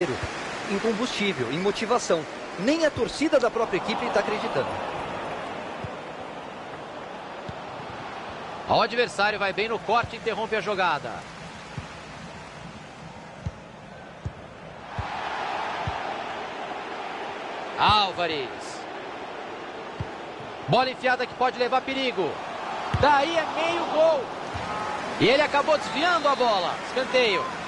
em combustível, em motivação. Nem a torcida da própria equipe está acreditando. O adversário vai bem no corte e interrompe a jogada. Álvares. Bola enfiada que pode levar perigo. Daí é meio gol. E ele acabou desviando a bola. Escanteio.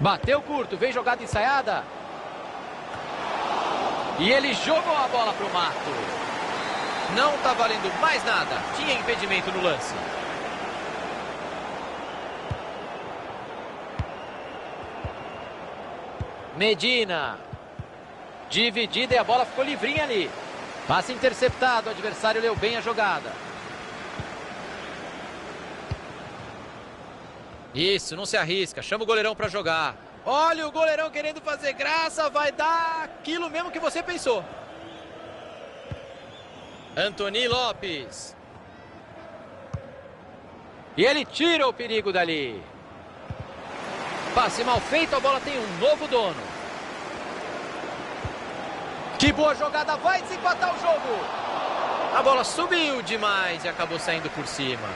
Bateu curto, vem jogada ensaiada. E ele jogou a bola para o mato. Não está valendo mais nada. Tinha impedimento no lance. Medina. Dividida e a bola ficou livrinha ali. Passe interceptado, o adversário leu bem a jogada. Isso, não se arrisca, chama o goleirão para jogar. Olha o goleirão querendo fazer graça, vai dar aquilo mesmo que você pensou. Anthony Lopes. E ele tira o perigo dali. Passe mal feito, a bola tem um novo dono. Que boa jogada, vai desempatar o jogo. A bola subiu demais e acabou saindo por cima.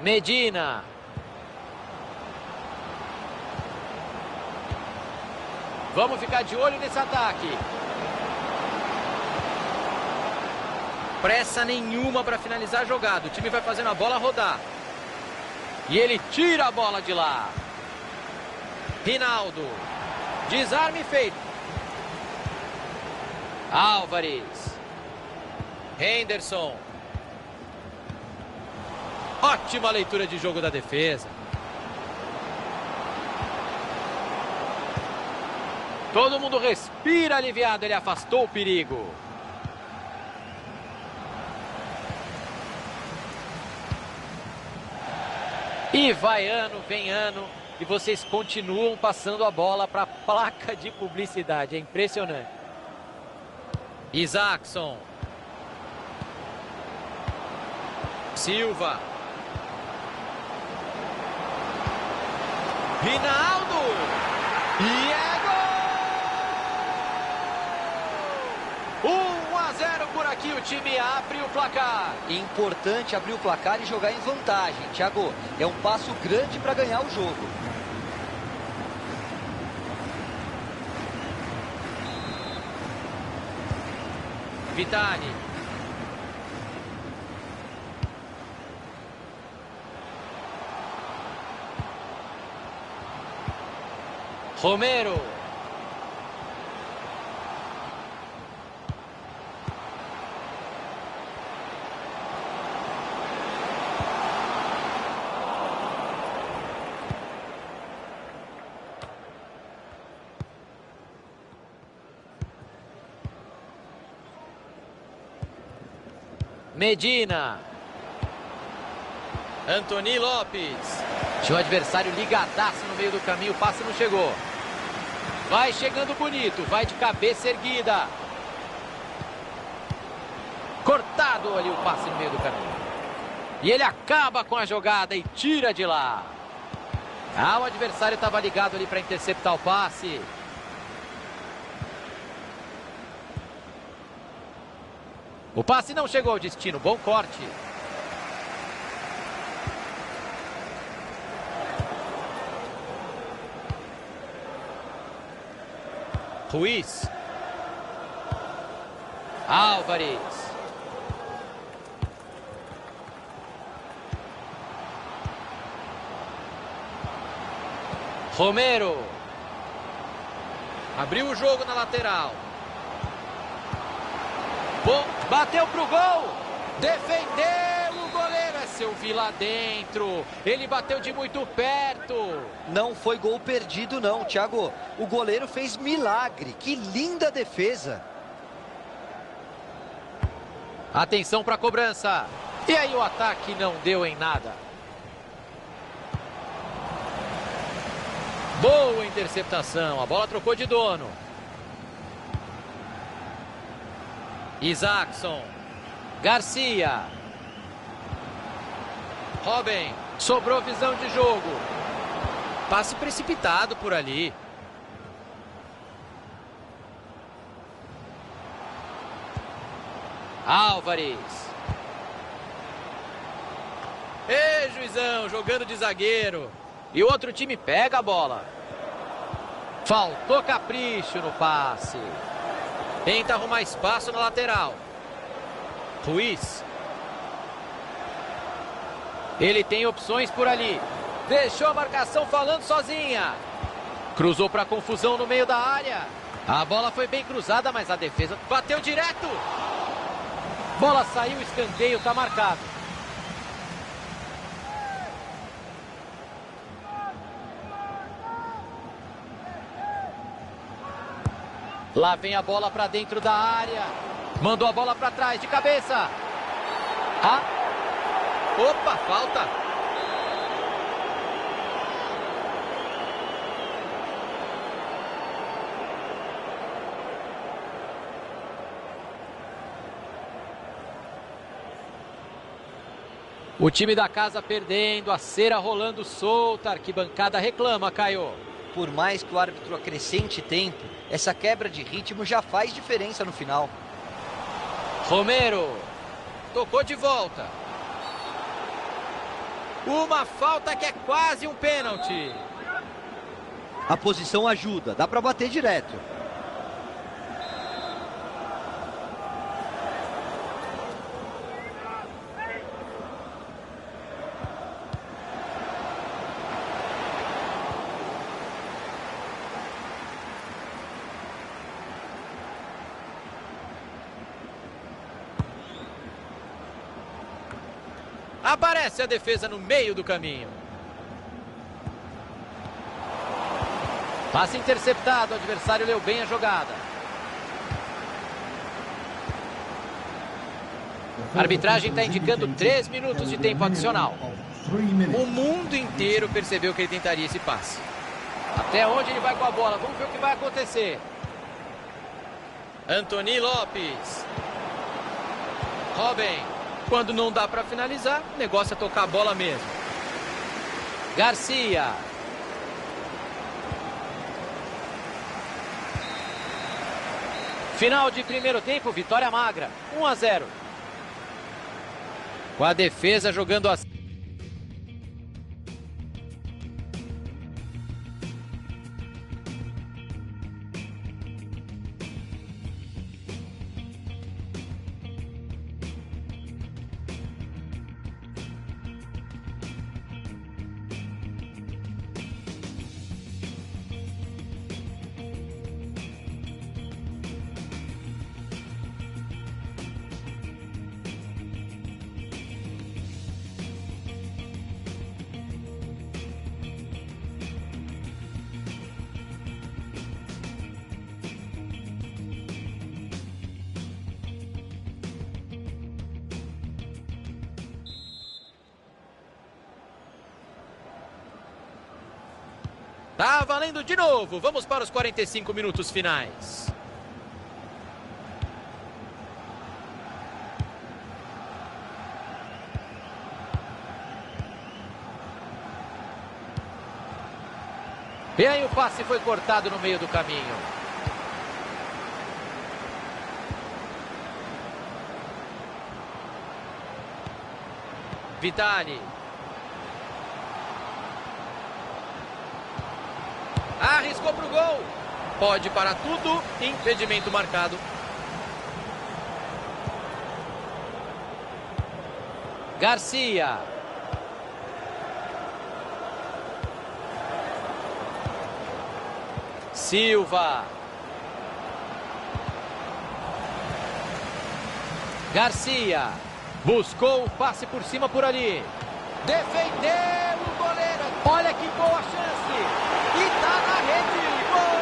Medina. Vamos ficar de olho nesse ataque. Pressa nenhuma para finalizar a jogada. O time vai fazendo a bola rodar. E ele tira a bola de lá. Rinaldo. Desarme feito. Álvares. Henderson. Ótima leitura de jogo da defesa. Todo mundo respira aliviado, ele afastou o perigo. E vai ano, vem ano, e vocês continuam passando a bola para a placa de publicidade. É impressionante. Isaacson. Silva. Rinaldo! E é gol! 1-0 por aqui, o time abre o placar. Importante abrir o placar e jogar em vantagem, Thiago. É um passo grande para ganhar o jogo. Vitali. Romero. Medina. Anthony Lopes. Tinha o adversário ligadaço no meio do caminho, o passe não chegou. Vai chegando bonito, vai de cabeça erguida. Cortado ali o passe no meio do caminho. E ele acaba com a jogada e tira de lá. Ah, o adversário estava ligado ali para interceptar o passe. O passe não chegou ao destino, bom corte. Ruiz. Álvares. Romero. Abriu o jogo na lateral. Bom, bateu pro gol. Defendeu o goleiro. É seu Vila dentro. Ele bateu de muito perto. Não foi gol perdido não, Thiago. O goleiro fez milagre. Que linda defesa. Atenção para a cobrança. E aí o ataque não deu em nada. Boa interceptação, a bola trocou de dono. Isaacson. Garcia. Robin. Sobrou visão de jogo. Passe precipitado por ali. Álvares. Ei, juizão, jogando de zagueiro. E o outro time pega a bola. Faltou capricho no passe. Tenta arrumar espaço na lateral. Ruiz. Ele tem opções por ali. Deixou a marcação falando sozinha. Cruzou para confusão no meio da área. A bola foi bem cruzada, mas a defesa bateu direto. Bola saiu, escanteio, tá marcado. Lá vem a bola para dentro da área. Mandou a bola para trás, de cabeça. Opa, falta. O time da casa perdendo, a cera rolando solta, a arquibancada reclama, Caio. Por mais que o árbitro acrescente tempo, essa quebra de ritmo já faz diferença no final. Romero. Tocou de volta. Uma falta que é quase um pênalti. A posição ajuda, dá para bater direto. Aparece a defesa no meio do caminho. Passe interceptado, o adversário leu bem a jogada. A arbitragem está indicando 3 minutos de tempo adicional. O mundo inteiro percebeu que ele tentaria esse passe. Até onde ele vai com a bola? Vamos ver o que vai acontecer. Anthony Lopes. Robin. Quando não dá para finalizar, o negócio é tocar a bola mesmo. Garcia. Final de primeiro tempo, vitória magra. 1-0. Com a defesa jogando assim. Tá valendo de novo. Vamos para os 45 minutos finais. E aí o passe foi cortado no meio do caminho. Vitali. Arriscou pro gol. Pode parar tudo. Impedimento marcado. Garcia. Silva. Garcia. Buscou o passe por cima por ali. Defendeu o goleiro. Olha que boa chance. E tá na rede. Gol!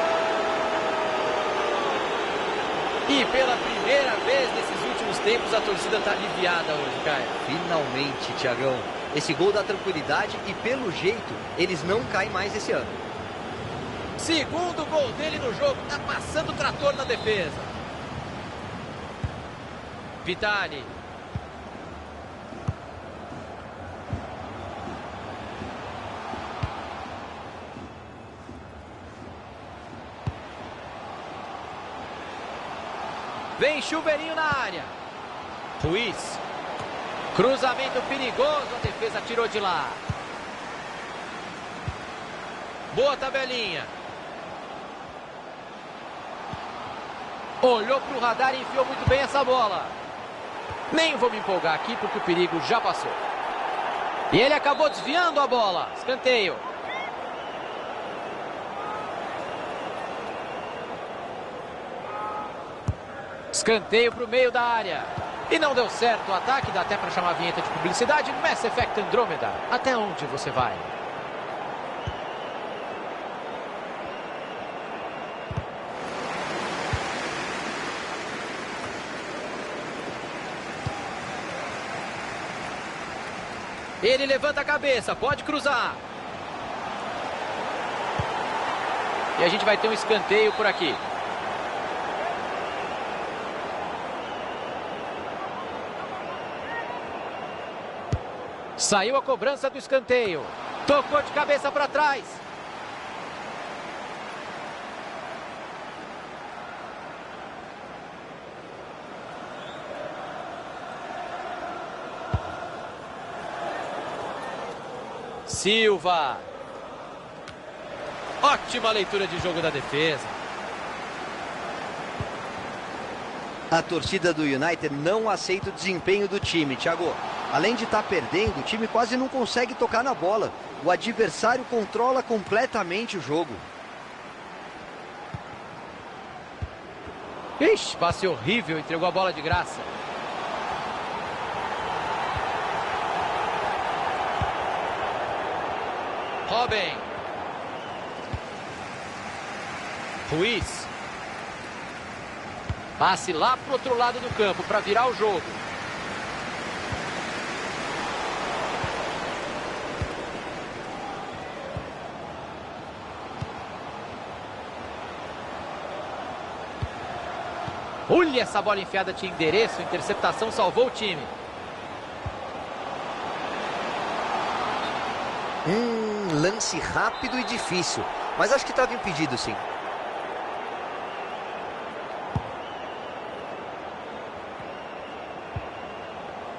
E pela primeira vez nesses últimos tempos a torcida está aliviada hoje, Caio. Finalmente, Thiagão. Esse gol dá tranquilidade e, pelo jeito, eles não caem mais esse ano. Segundo gol dele no jogo, tá passando o trator na defesa. Vitali. Vem chuveirinho na área. Ruiz. Cruzamento perigoso, a defesa tirou de lá. Boa tabelinha. Olhou para o radar e enfiou muito bem essa bola. Nem vou me empolgar aqui porque o perigo já passou. E ele acabou desviando a bola. Escanteio. Escanteio para o meio da área. E não deu certo o ataque, dá até para chamar a vinheta de publicidade. Mass Effect Andromeda. Até onde você vai? Ele levanta a cabeça, pode cruzar. E a gente vai ter um escanteio por aqui. Saiu a cobrança do escanteio. Tocou de cabeça para trás. Silva. Ótima leitura de jogo da defesa. A torcida do United não aceita o desempenho do time, Thiago. Além de estar perdendo, o time quase não consegue tocar na bola. O adversário controla completamente o jogo. Ixi, passe horrível, entregou a bola de graça. Robin. Ruiz. Passe lá pro outro lado do campo para virar o jogo. Olha, essa bola enfiada tinha endereço, interceptação salvou o time. Lance rápido e difícil, mas acho que estava impedido, sim.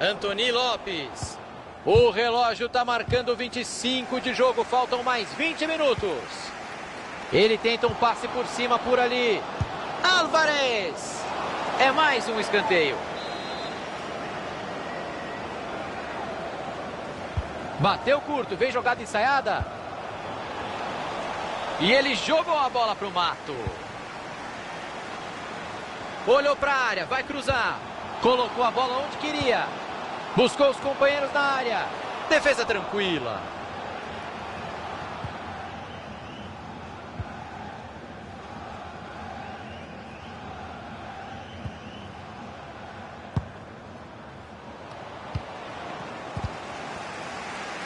Anthony Lopes. O relógio está marcando 25 de jogo, faltam mais 20 minutos. Ele tenta um passe por cima, por ali. Álvarez. É mais um escanteio. Bateu curto, vem jogada ensaiada. E ele jogou a bola para o mato. Olhou para a área, vai cruzar. Colocou a bola onde queria. Buscou os companheiros na área. Defesa tranquila.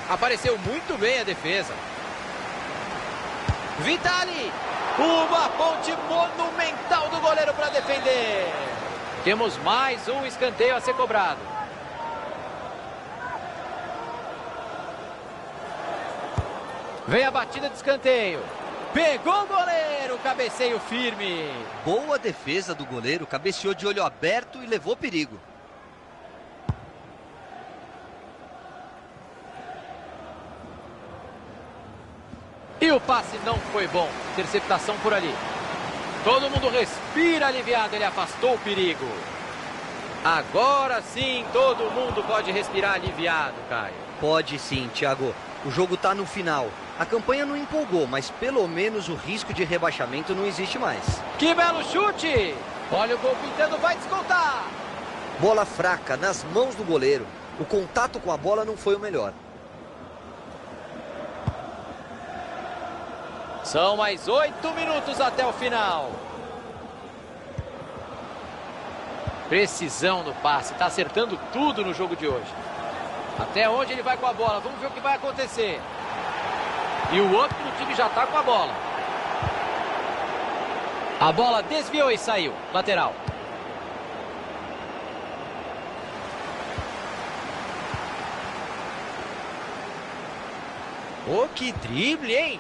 Apareceu muito bem a defesa. Vitali. Uma ponte monumental do goleiro para defender. Temos mais um escanteio a ser cobrado. Vem a batida de escanteio. Pegou o goleiro, cabeceio firme. Boa defesa do goleiro, cabeceou de olho aberto e levou perigo. E o passe não foi bom. Interceptação por ali. Todo mundo respira aliviado, ele afastou o perigo. Agora sim, todo mundo pode respirar aliviado, Caio. Pode sim, Thiago. O jogo está no final. A campanha não empolgou, mas pelo menos o risco de rebaixamento não existe mais. Que belo chute! Olha o gol pintando, vai descontar! Bola fraca, nas mãos do goleiro. O contato com a bola não foi o melhor. São mais 8 minutos até o final. Precisão no passe, tá acertando tudo no jogo de hoje. Até onde ele vai com a bola, vamos ver o que vai acontecer. E o outro do time já tá com a bola. A bola desviou e saiu, lateral. Oh, que drible, hein?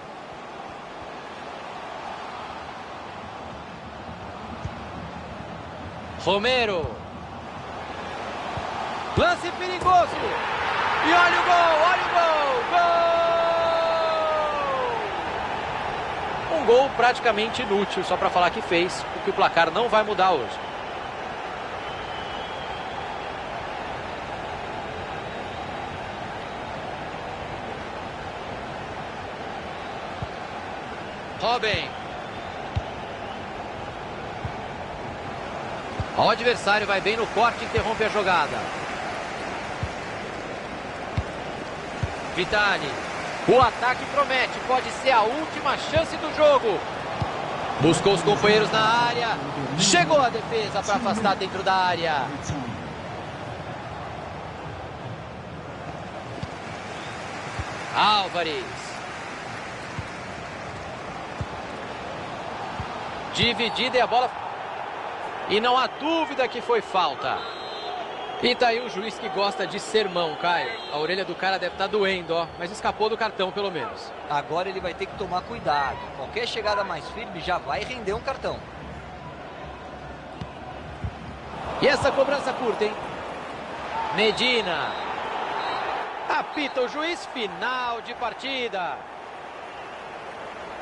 Romero. Lance perigoso. E olha o gol, olha o gol. Gol! Um gol praticamente inútil, só para falar que fez, porque o placar não vai mudar hoje. Robin. O adversário vai bem no corte e interrompe a jogada. Vitali. O ataque promete, pode ser a última chance do jogo. Buscou os companheiros na área. Chegou a defesa para afastar dentro da área. Álvares. Dividida e a bola... E não há dúvida que foi falta. E tá aí o juiz que gosta de sermão, Caio. A orelha do cara deve estar doendo, ó. Mas escapou do cartão, pelo menos. Agora ele vai ter que tomar cuidado. Qualquer chegada mais firme já vai render um cartão. E essa cobrança curta, hein? Medina. Apita o juiz, final de partida.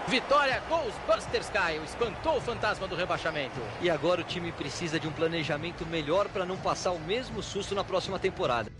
Vitória, Ghostbusters, Caio. Espantou o fantasma do rebaixamento. E agora o time precisa de um planejamento melhor para não passar o mesmo susto na próxima temporada.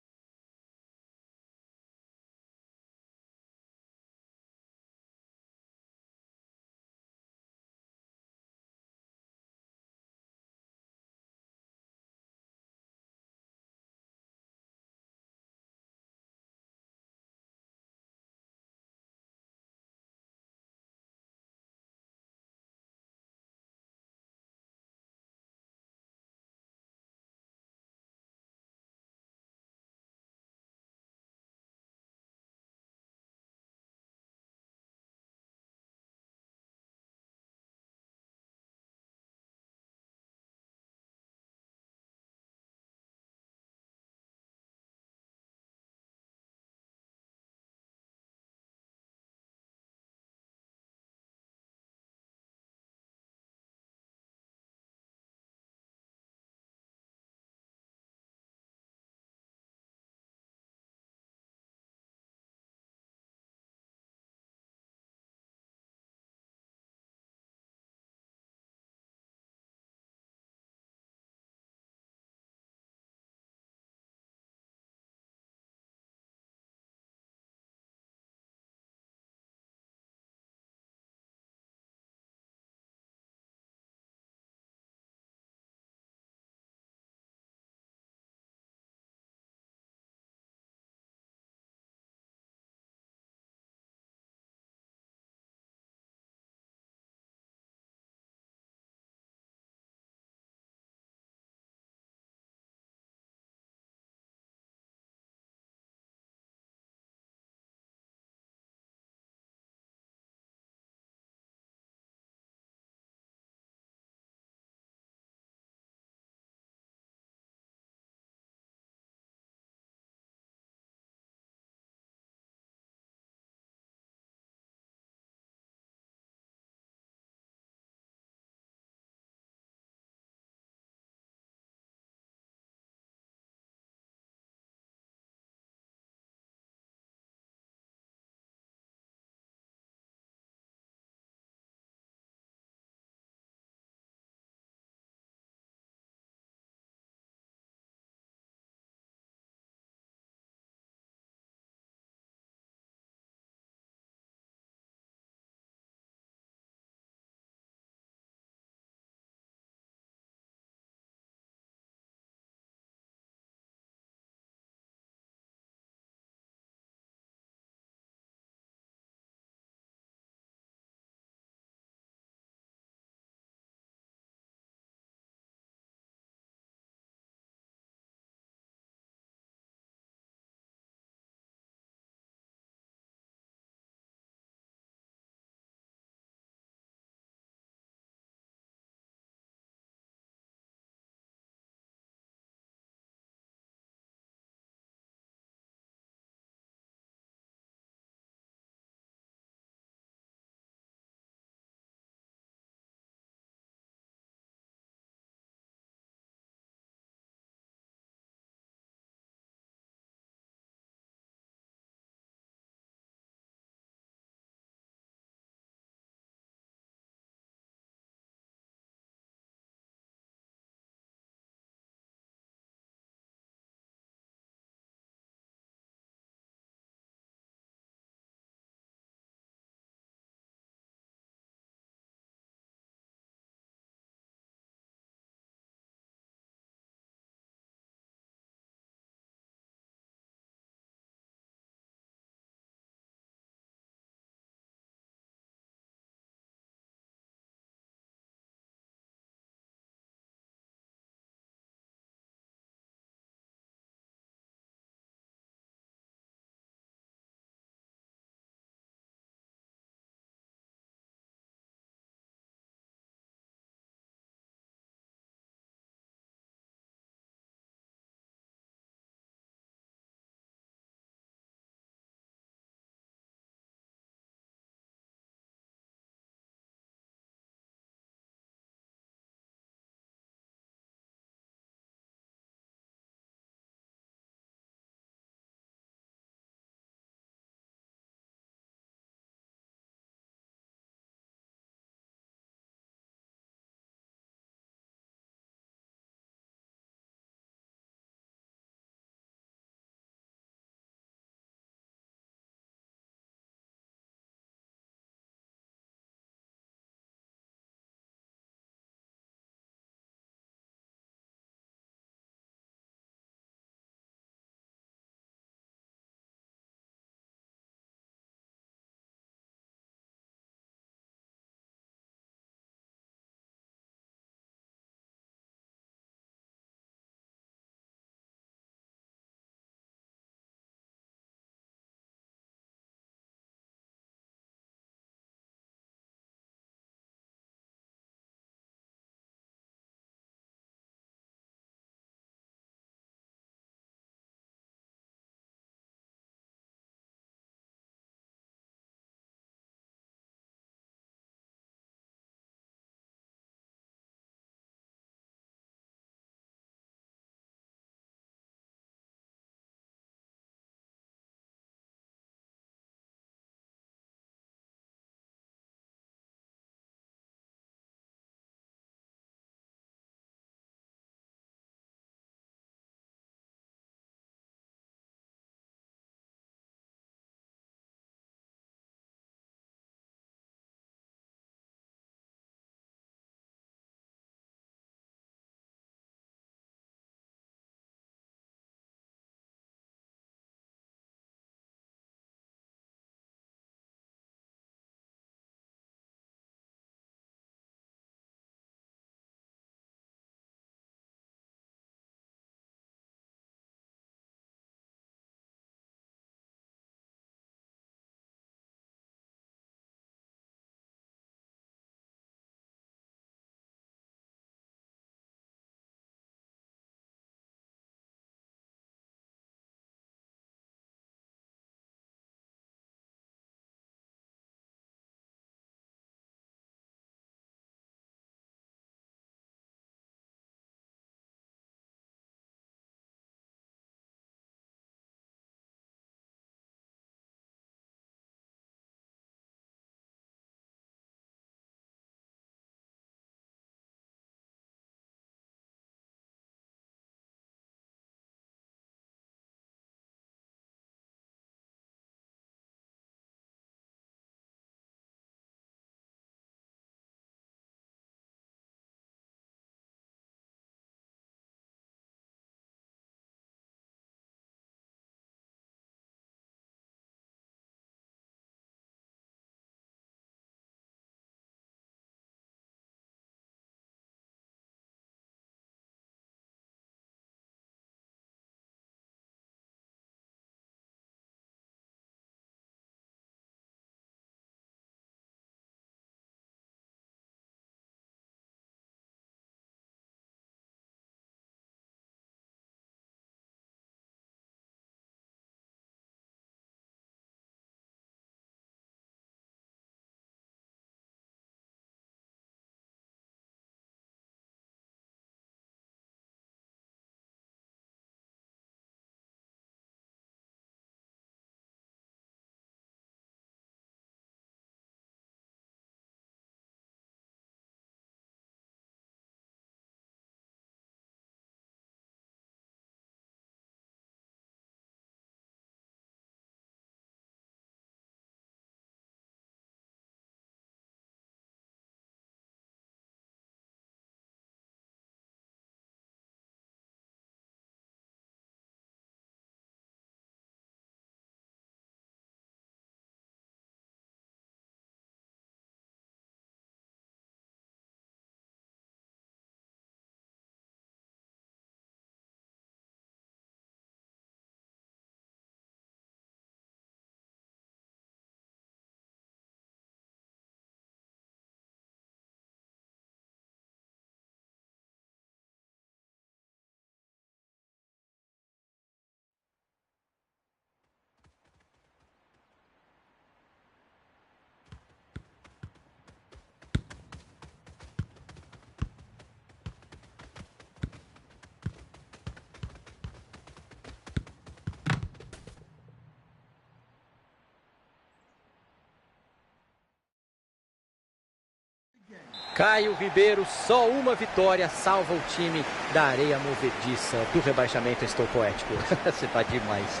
Caio Ribeiro, só uma vitória salva o time da areia movediça do rebaixamento. Estou poético. Você tá demais.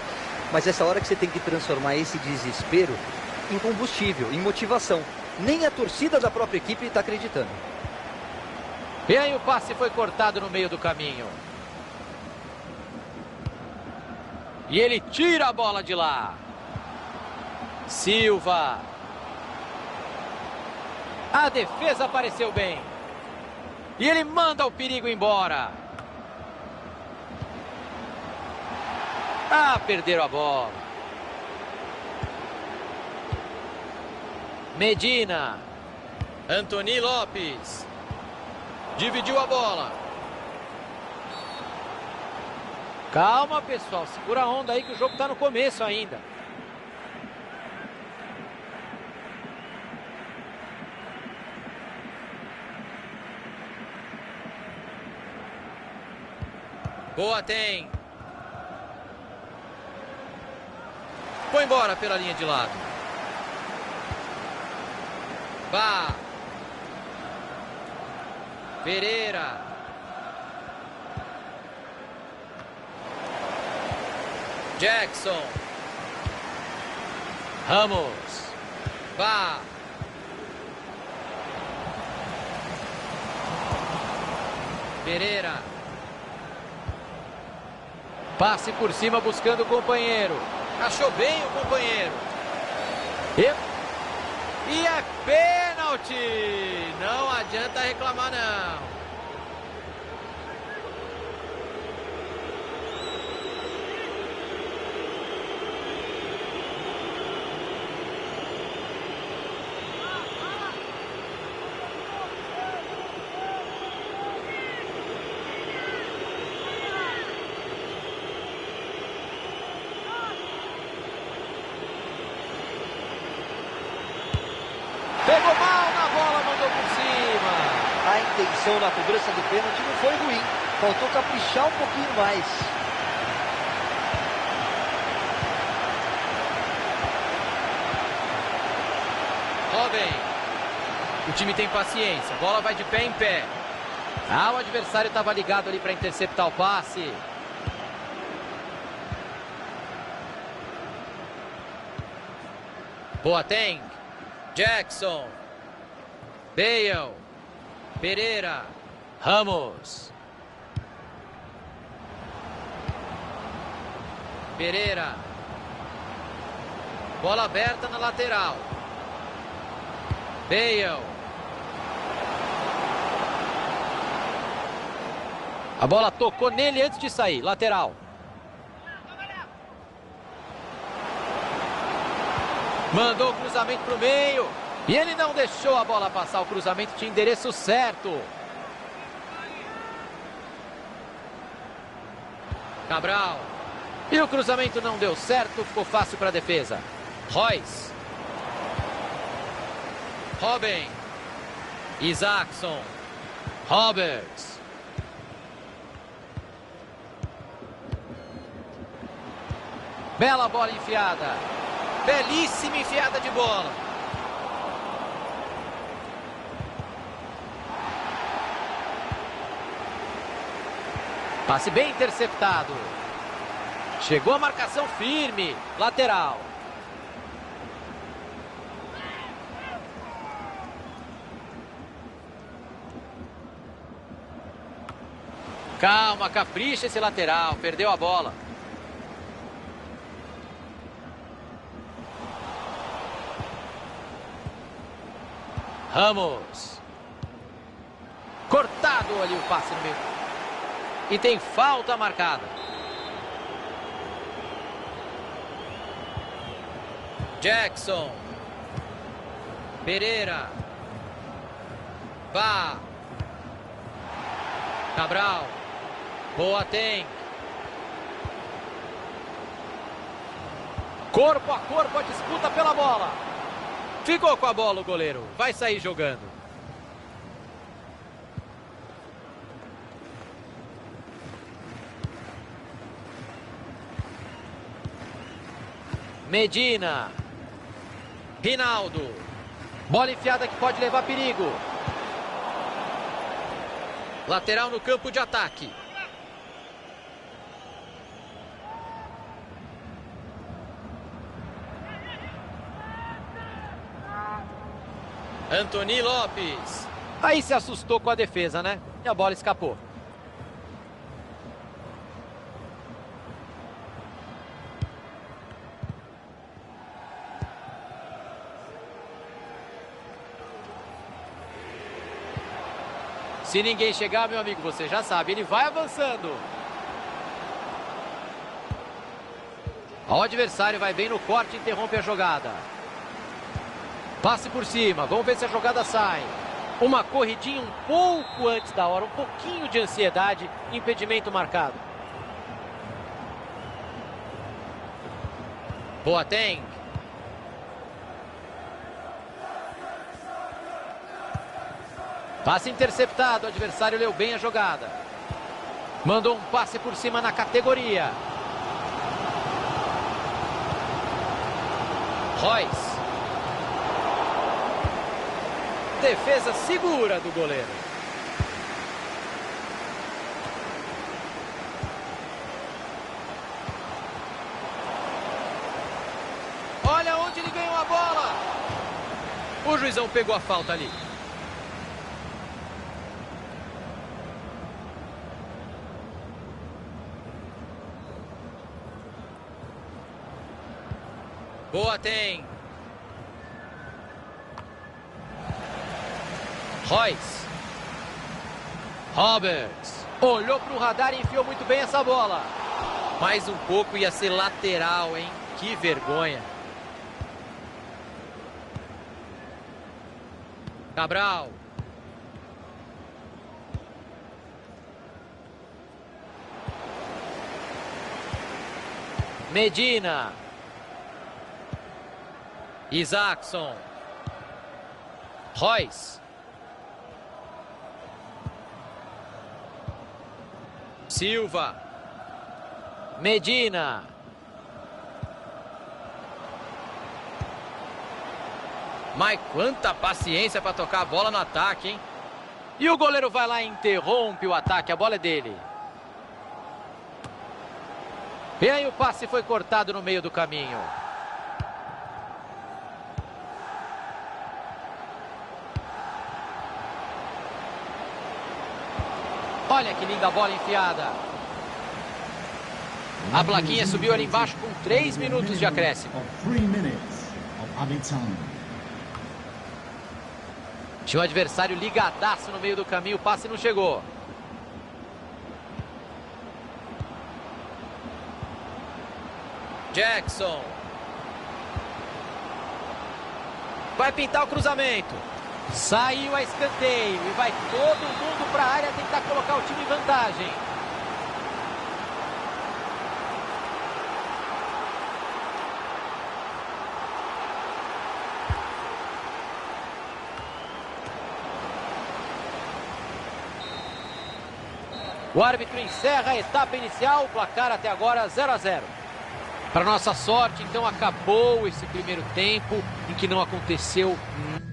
Mas essa hora que você tem que transformar esse desespero em combustível, em motivação. Nem a torcida da própria equipe está acreditando. E aí o passe foi cortado no meio do caminho. E ele tira a bola de lá. Silva. A defesa apareceu bem. E ele manda o perigo embora. Ah, perderam a bola. Medina. Antony Lopes. Dividiu a bola. Calma, pessoal. Segura a onda aí que o jogo está no começo ainda. Boateng. Foi embora pela linha de lado. Vá. Pereira. Jackson. Ramos. Vá. Pereira. Passe por cima buscando o companheiro. Achou bem o companheiro. E é pênalti. Não adianta reclamar, não. Pegou mal na bola, mandou por cima. A intenção na cobrança do pênalti não foi ruim. Faltou caprichar um pouquinho mais. Robin. O time tem paciência. A bola vai de pé em pé. Ah, o adversário estava ligado ali para interceptar o passe. Boateng. Jackson. Bale. Pereira. Ramos. Pereira. Bola aberta na lateral. Bale. A bola tocou nele antes de sair. Lateral. Mandou o cruzamento para o meio. E ele não deixou a bola passar. O cruzamento tinha endereço certo. Cabral. E o cruzamento não deu certo. Ficou fácil para a defesa. Royce. Robin. Isaacson. Roberts. Bela bola enfiada. Belíssima enfiada de bola. Passe bem interceptado. Chegou a marcação firme. Lateral. Calma, capricha esse lateral. Perdeu a bola. Ramos. Cortado ali o passe no meio. E tem falta marcada. Jackson. Pereira. Vá. Cabral. Boateng. Corpo a corpo a disputa pela bola. Ficou com a bola o goleiro. Vai sair jogando. Medina. Rinaldo. Bola enfiada que pode levar perigo. Lateral no campo de ataque. Anthony Lopes. Aí se assustou com a defesa, né? E a bola escapou. Se ninguém chegar, meu amigo, você já sabe, ele vai avançando. O adversário vai bem no corte e interrompe a jogada. Passe por cima, vamos ver se a jogada sai. Uma corridinha um pouco antes da hora, um pouquinho de ansiedade, impedimento marcado. Boateng. Passe interceptado, o adversário leu bem a jogada. Mandou um passe por cima na categoria. Royce. Defesa segura do goleiro. Olha onde ele ganhou a bola. O juizão pegou a falta ali. Boateng. Royce. Roberts. Olhou para o radar e enfiou muito bem essa bola. Mais um pouco ia ser lateral, hein? Que vergonha. Cabral. Medina. Isaacson. Royce. Silva. Medina. Mas quanta paciência para tocar a bola no ataque, hein? E o goleiro vai lá e interrompe o ataque, a bola é dele. E aí o passe foi cortado no meio do caminho. Olha que linda bola enfiada. A plaquinha subiu ali embaixo com 3 minutos de acréscimo. Tinha um adversário ligadaço no meio do caminho, o passe não chegou. Jackson. Vai pintar o cruzamento. Saiu a escanteio e vai todo mundo para a área tentar colocar o time em vantagem. O árbitro encerra a etapa inicial, o placar até agora 0-0. Para nossa sorte, então, acabou esse primeiro tempo em que não aconteceu nada.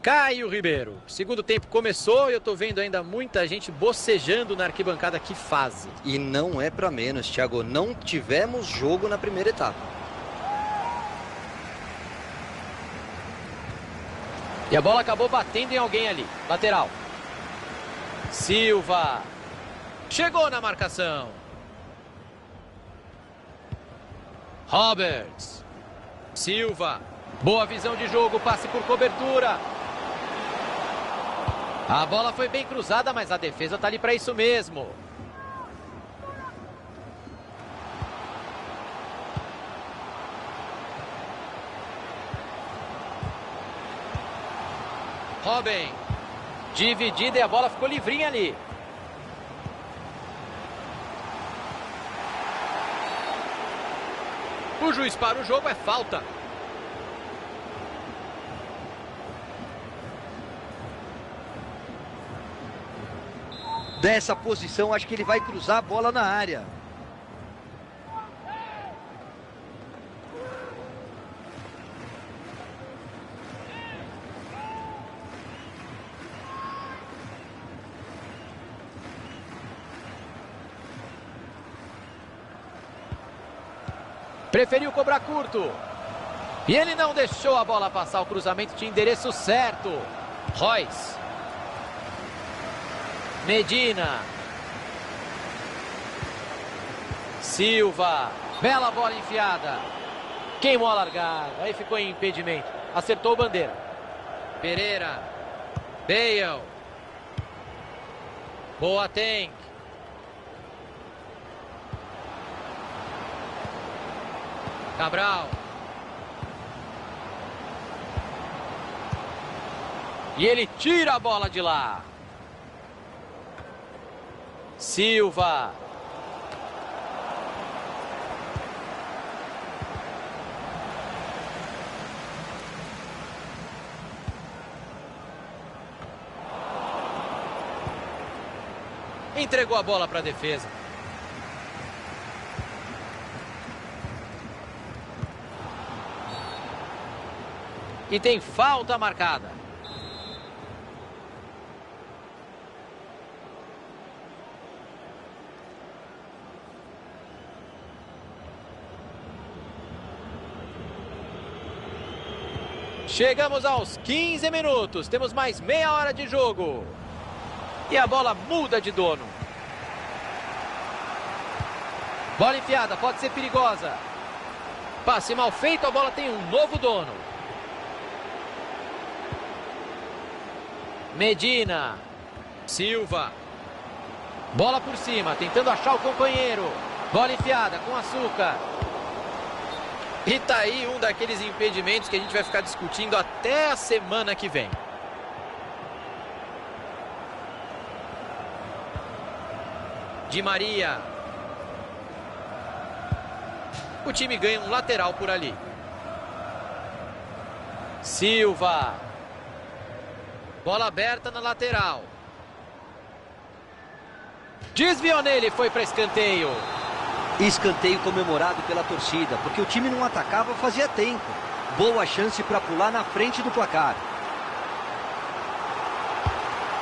Caio Ribeiro. Segundo tempo começou e eu tô vendo ainda muita gente bocejando na arquibancada. Que fase. E não é pra menos, Thiago. Não tivemos jogo na primeira etapa. E a bola acabou batendo em alguém ali. Lateral. Silva. Chegou na marcação. Roberts. Silva. Boa visão de jogo, passe por cobertura. A bola foi bem cruzada, mas a defesa tá ali para isso mesmo. Robin. Dividida e a bola ficou livrinha ali. O juiz para o jogo, é falta. Dessa posição, acho que ele vai cruzar a bola na área. Preferiu cobrar curto. E ele não deixou a bola passar. O cruzamento tinha endereço certo. Royce. Medina. Silva. Bela bola enfiada. Queimou a largada. Aí ficou em impedimento. Acertou o bandeira. Pereira. Bale. Boateng. Cabral. E ele tira a bola de lá. Silva. Entregou a bola para a defesa. E tem falta marcada. Chegamos aos 15 minutos. Temos mais meia hora de jogo. E a bola muda de dono. Bola enfiada, pode ser perigosa. Passe mal feito, a bola tem um novo dono. Medina. Silva. Bola por cima, tentando achar o companheiro. Bola enfiada com açúcar. E tá aí um daqueles impedimentos que a gente vai ficar discutindo até a semana que vem. Di Maria. O time ganha um lateral por ali. Silva. Bola aberta na lateral. Desviou nele, foi para escanteio. Escanteio comemorado pela torcida, porque o time não atacava fazia tempo. Boa chance para pular na frente do placar.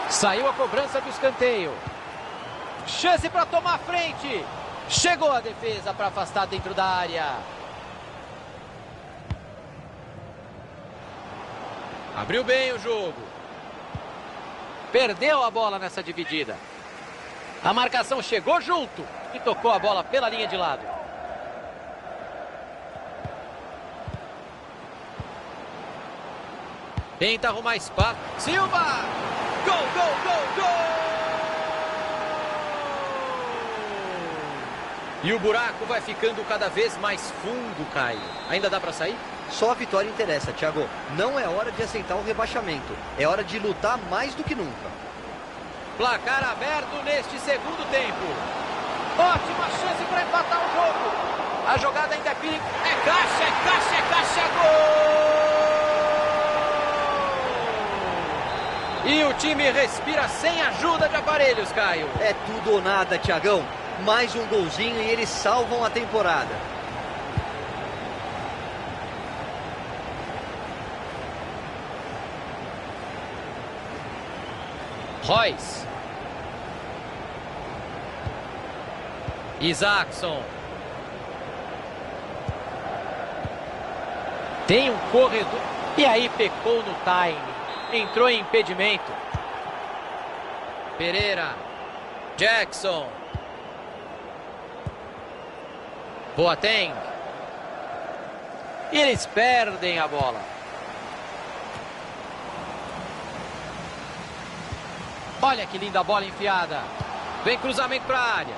Saiu a cobrança do escanteio. Chance para tomar a frente. Chegou a defesa para afastar dentro da área. Abriu bem o jogo. Perdeu a bola nessa dividida. A marcação chegou junto e tocou a bola pela linha de lado. Tenta arrumar espaço. Silva! Gol, gol, gol, gol! E o buraco vai ficando cada vez mais fundo, Caio. Ainda dá para sair? Só a vitória interessa, Thiago. Não é hora de aceitar o rebaixamento. É hora de lutar mais do que nunca. Placar aberto neste segundo tempo. Ótima chance para empatar o jogo. A jogada ainda é perigo. É caixa, é caixa, é caixa, gol! E o time respira sem ajuda de aparelhos, Caio. É tudo ou nada, Thiagão. Mais um golzinho e eles salvam a temporada. Royce. Isaacson. Tem um corredor. E aí pecou no time. Entrou em impedimento. Pereira. Jackson. Boateng. E eles perdem a bola. Olha que linda bola enfiada. Vem cruzamento para a área.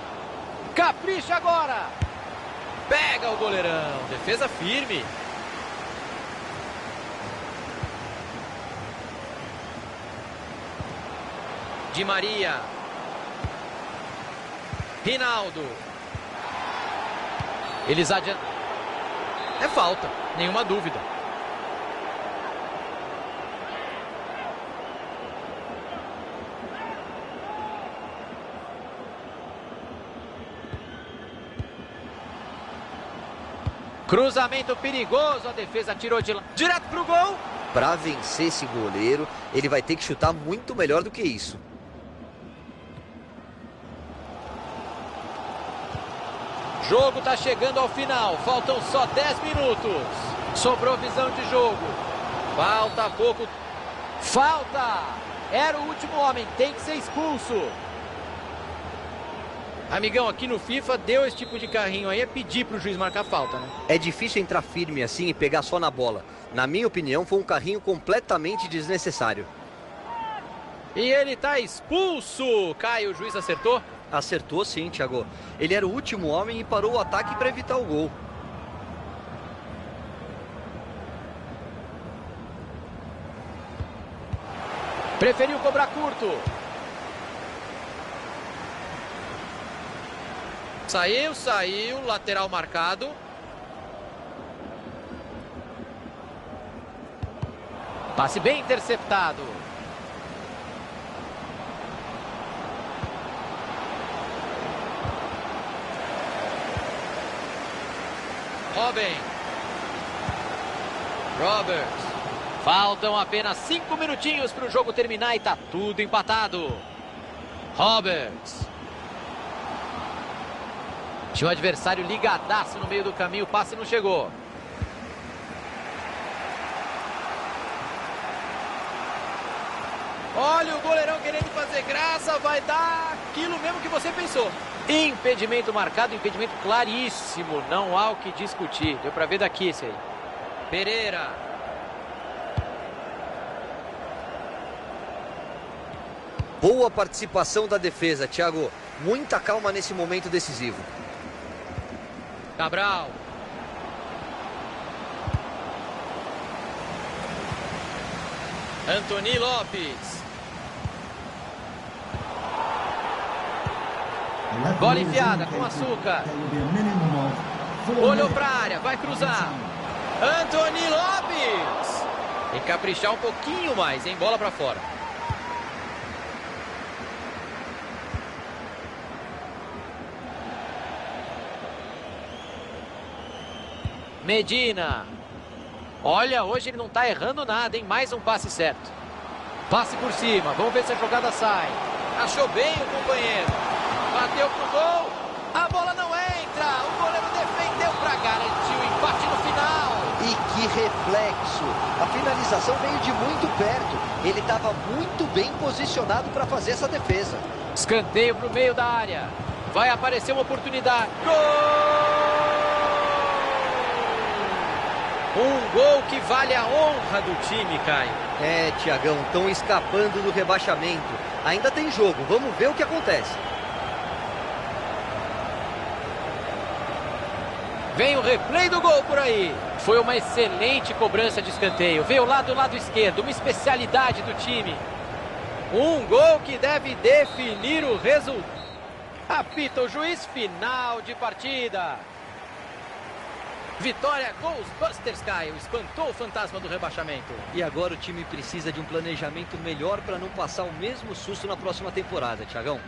Capricha agora. Pega o goleirão. Defesa firme. Di Maria. Rinaldo. Eles adiantam. É falta, nenhuma dúvida. Cruzamento perigoso, a defesa tirou de lá. Direto pro gol. Para vencer esse goleiro, ele vai ter que chutar muito melhor do que isso. Jogo tá chegando ao final, faltam só 10 minutos. Sobrou visão de jogo. Falta pouco. Falta! Era o último homem, tem que ser expulso. Amigão, aqui no FIFA deu esse tipo de carrinho aí, é pedir pro juiz marcar falta, né? É difícil entrar firme assim e pegar só na bola. Na minha opinião, foi um carrinho completamente desnecessário. E ele tá expulso. Caio, o juiz acertou? Acertou sim, Thiago. Ele era o último homem e parou o ataque para evitar o gol. Preferiu cobrar curto. Saiu, lateral marcado. Passe bem interceptado. Robin. Roberts. Faltam apenas 5 minutinhos para o jogo terminar e tá tudo empatado. Roberts. Tinha o adversário ligadaço no meio do caminho, o passe não chegou. Olha o goleirão querendo fazer graça, vai dar aquilo mesmo que você pensou. Impedimento marcado, impedimento claríssimo, não há o que discutir. Deu pra ver daqui esse aí. Pereira. Boa participação da defesa, Thiago. Muita calma nesse momento decisivo. Cabral. Anthony Lopes. Bola enfiada com açúcar. Olhou para a área, vai cruzar. Anthony Lopes. Tem que caprichar um pouquinho mais, hein? Bola para fora. Medina. Olha, hoje ele não está errando nada, hein? Mais um passe certo. Passe por cima, vamos ver se a jogada sai. Achou bem o companheiro. Bateu pro gol. A bola não entra. O goleiro defendeu para garantir o empate no final. E que reflexo. A finalização veio de muito perto. Ele estava muito bem posicionado para fazer essa defesa. Escanteio pro meio da área. Vai aparecer uma oportunidade. Gol! Um gol que vale a honra do time, Caio. É, Thiagão, estão escapando do rebaixamento. Ainda tem jogo, vamos ver o que acontece. Vem o replay do gol por aí. Foi uma excelente cobrança de escanteio. Veio lá do lado esquerdo, uma especialidade do time. Um gol que deve definir o resultado. Apita o juiz, final de partida. Vitória Ghostbusters, Caio. Espantou o fantasma do rebaixamento. E agora o time precisa de um planejamento melhor para não passar o mesmo susto na próxima temporada, Thiagão.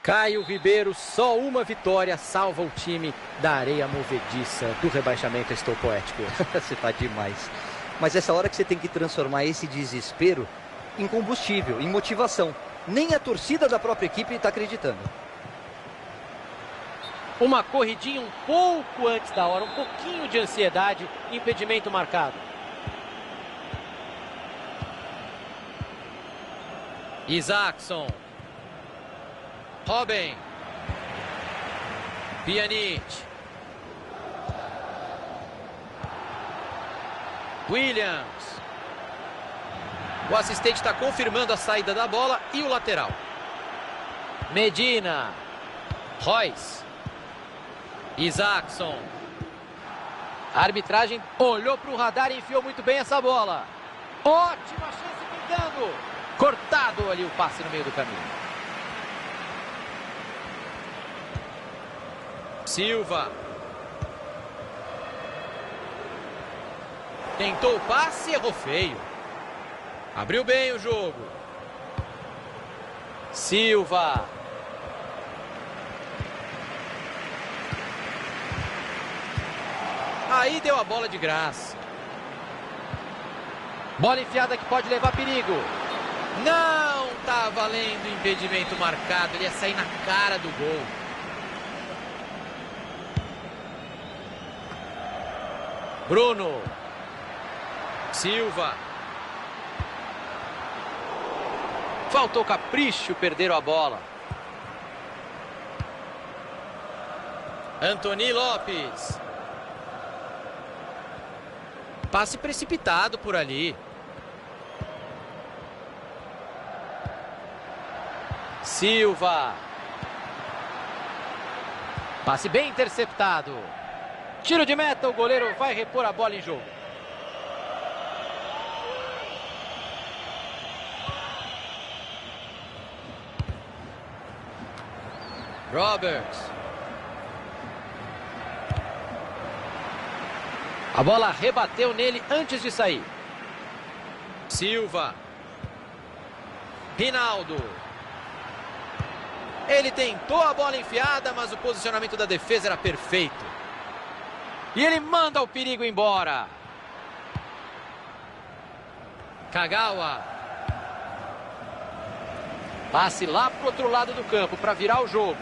Caio Ribeiro, só uma vitória salva o time da areia movediça do rebaixamento. Estou poético. Você tá demais. Mas essa hora que você tem que transformar esse desespero em combustível, em motivação. Nem a torcida da própria equipe está acreditando. Uma corridinha um pouco antes da hora, um pouquinho de ansiedade, impedimento marcado. Isaacson. Robin. Pjanic. Williams. O assistente está confirmando a saída da bola e o lateral. Medina. Royce. Isaacson. A arbitragem olhou para o radar e enfiou muito bem essa bola. Ótima chance pintando. Cortado ali o passe no meio do caminho. Silva. Tentou o passe e errou feio. Abriu bem o jogo. Silva. Aí deu a bola de graça. Bola enfiada que pode levar perigo. Não tá valendo impedimento marcado. Ele ia sair na cara do gol. Bruno. Silva. Faltou capricho, perderam a bola. Anthony Lopes. Passe precipitado por ali. Silva. Passe bem interceptado. Tiro de meta, o goleiro vai repor a bola em jogo. Roberts. A bola rebateu nele antes de sair. Silva. Rinaldo. Ele tentou a bola enfiada, mas o posicionamento da defesa era perfeito. E ele manda o perigo embora. Kagawa. Passe lá para o outro lado do campo para virar o jogo.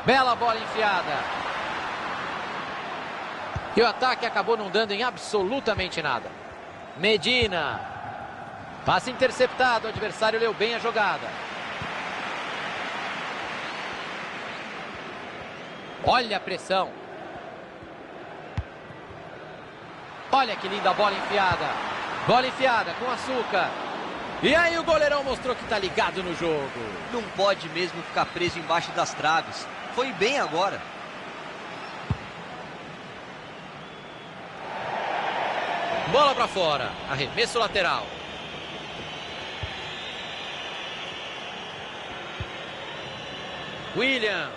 Bela bola enfiada. E o ataque acabou não dando em absolutamente nada. Medina. Passe interceptado. O adversário leu bem a jogada. Olha a pressão. Olha que linda bola enfiada. Bola enfiada com açúcar. E aí o goleirão mostrou que está ligado no jogo. Não pode mesmo ficar preso embaixo das traves. Foi bem agora. Bola para fora. Arremesso lateral. Williams.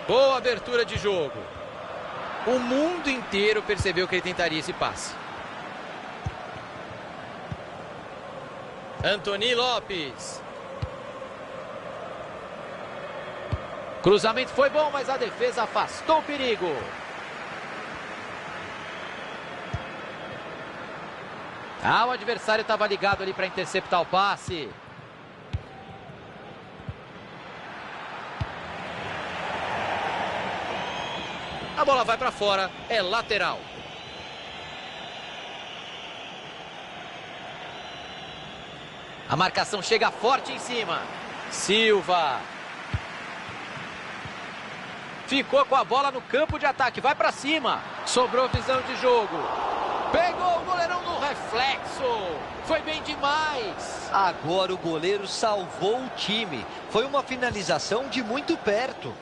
Boa abertura de jogo. O mundo inteiro percebeu que ele tentaria esse passe. Anthony Lopes. Cruzamento foi bom, mas a defesa afastou o perigo. O adversário estava ligado ali para interceptar o passe. A bola vai para fora, é lateral. A marcação chega forte em cima. Silva. Ficou com a bola no campo de ataque, vai para cima. Sobrou visão de jogo. Pegou o goleirão no reflexo. Foi bem demais. Agora o goleiro salvou o time. Foi uma finalização de muito perto.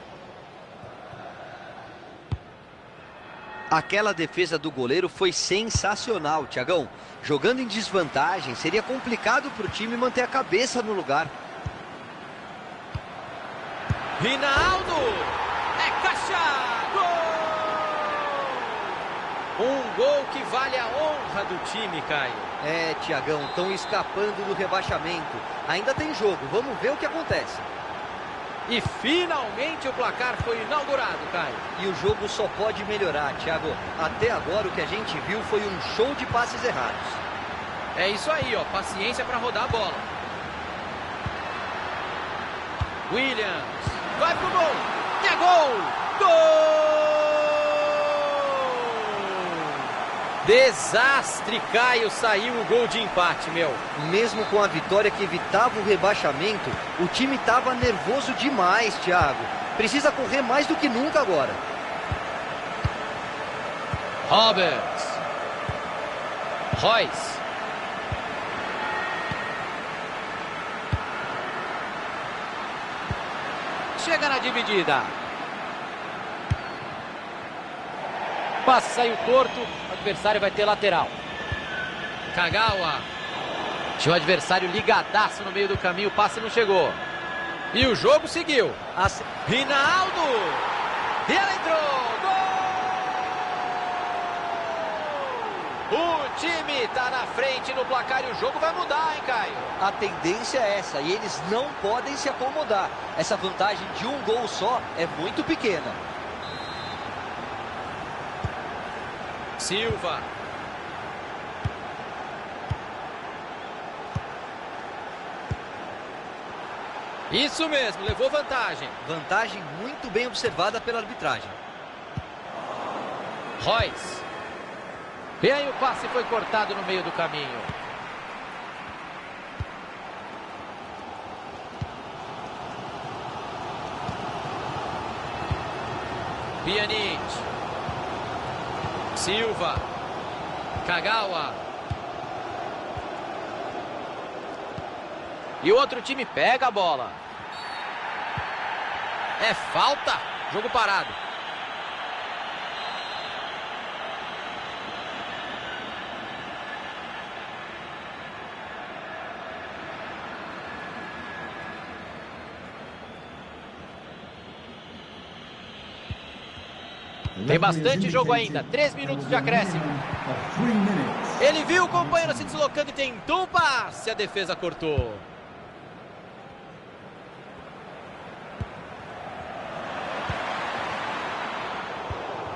Aquela defesa do goleiro foi sensacional, Thiagão. Jogando em desvantagem, seria complicado para o time manter a cabeça no lugar. Rinaldo! É caixa! Gol! gol que vale a honra do time, Caio. É, Tiagão, estão escapando do rebaixamento. Ainda tem jogo, vamos ver o que acontece. E finalmente o placar foi inaugurado, Caio. E o jogo só pode melhorar, Thiago. Até agora o que a gente viu foi um show de passes errados. É isso aí, ó. Paciência para rodar a bola. Williams. Vai pro gol. É gol! Gol! Desastre, Caio. Saiu o gol de empate, meu. Mesmo com a vitória que evitava o rebaixamento, o time estava nervoso demais, Thiago. Precisa correr mais do que nunca agora. Roberts. Royce. Chega na dividida. Passe saiu torto, o adversário vai ter lateral. Kagawa. Tinha o adversário ligadaço no meio do caminho, o passe não chegou. E o jogo seguiu. Rinaldo. E ela entrou. Gol! O time está na frente no placar e o jogo vai mudar, hein, Caio? A tendência é essa e eles não podem se acomodar. Essa vantagem de um gol só é muito pequena. Silva. Isso mesmo, levou vantagem. Vantagem muito bem observada pela arbitragem. Royce. E aí o passe foi cortado no meio do caminho. Pjanic. Silva. Kagawa. E o outro time pega a bola. É falta. Jogo parado. Tem bastante jogo ainda, 3 minutos de acréscimo. Ele viu o companheiro se deslocando e tentou um passe, a defesa cortou.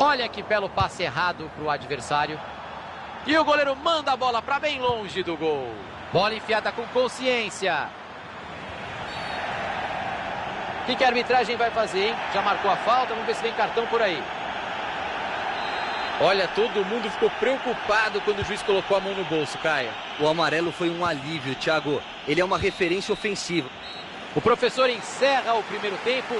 Olha que belo passe errado para o adversário. E o goleiro manda a bola para bem longe do gol. Bola enfiada com consciência. O que a arbitragem vai fazer, hein? Já marcou a falta, vamos ver se vem cartão por aí. Olha, todo mundo ficou preocupado quando o juiz colocou a mão no bolso, Caio. O amarelo foi um alívio, Thiago. Ele é uma referência ofensiva. O professor encerra o primeiro tempo.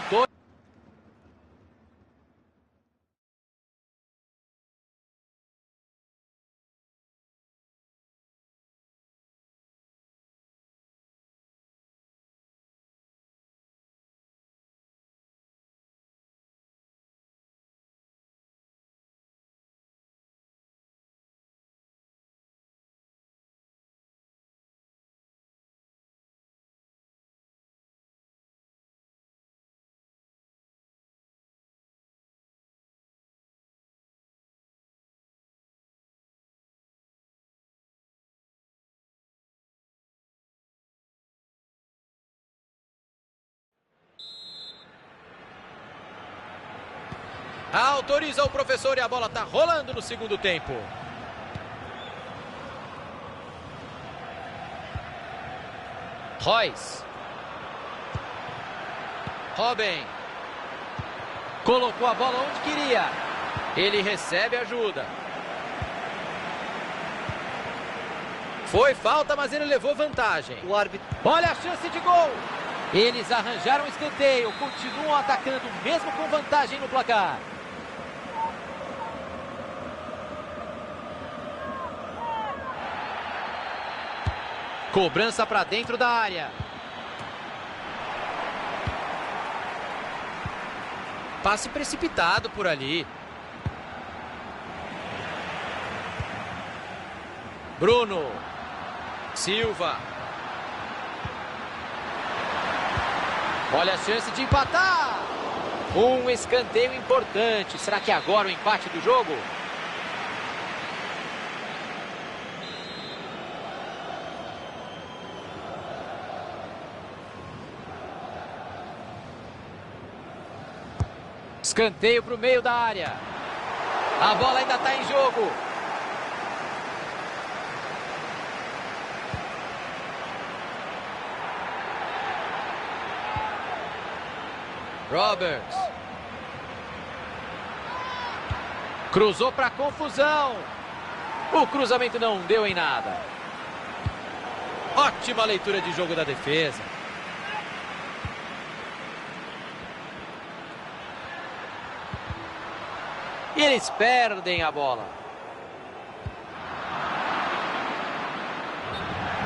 Autoriza o professor e a bola está rolando no segundo tempo. Royce. Robin. Colocou a bola onde queria. Ele recebe ajuda. Foi falta, mas ele levou vantagem. O árbitro... Olha a chance de gol. Eles arranjaram um escanteio. Continuam atacando mesmo com vantagem no placar. Cobrança para dentro da área. Passe precipitado por ali. Bruno. Silva. Olha a chance de empatar. Um escanteio importante. Será que agora o empate do jogo? Escanteio para o meio da área. A bola ainda está em jogo. Roberts. Cruzou para confusão. O cruzamento não deu em nada. Ótima leitura de jogo da defesa. E eles perdem a bola.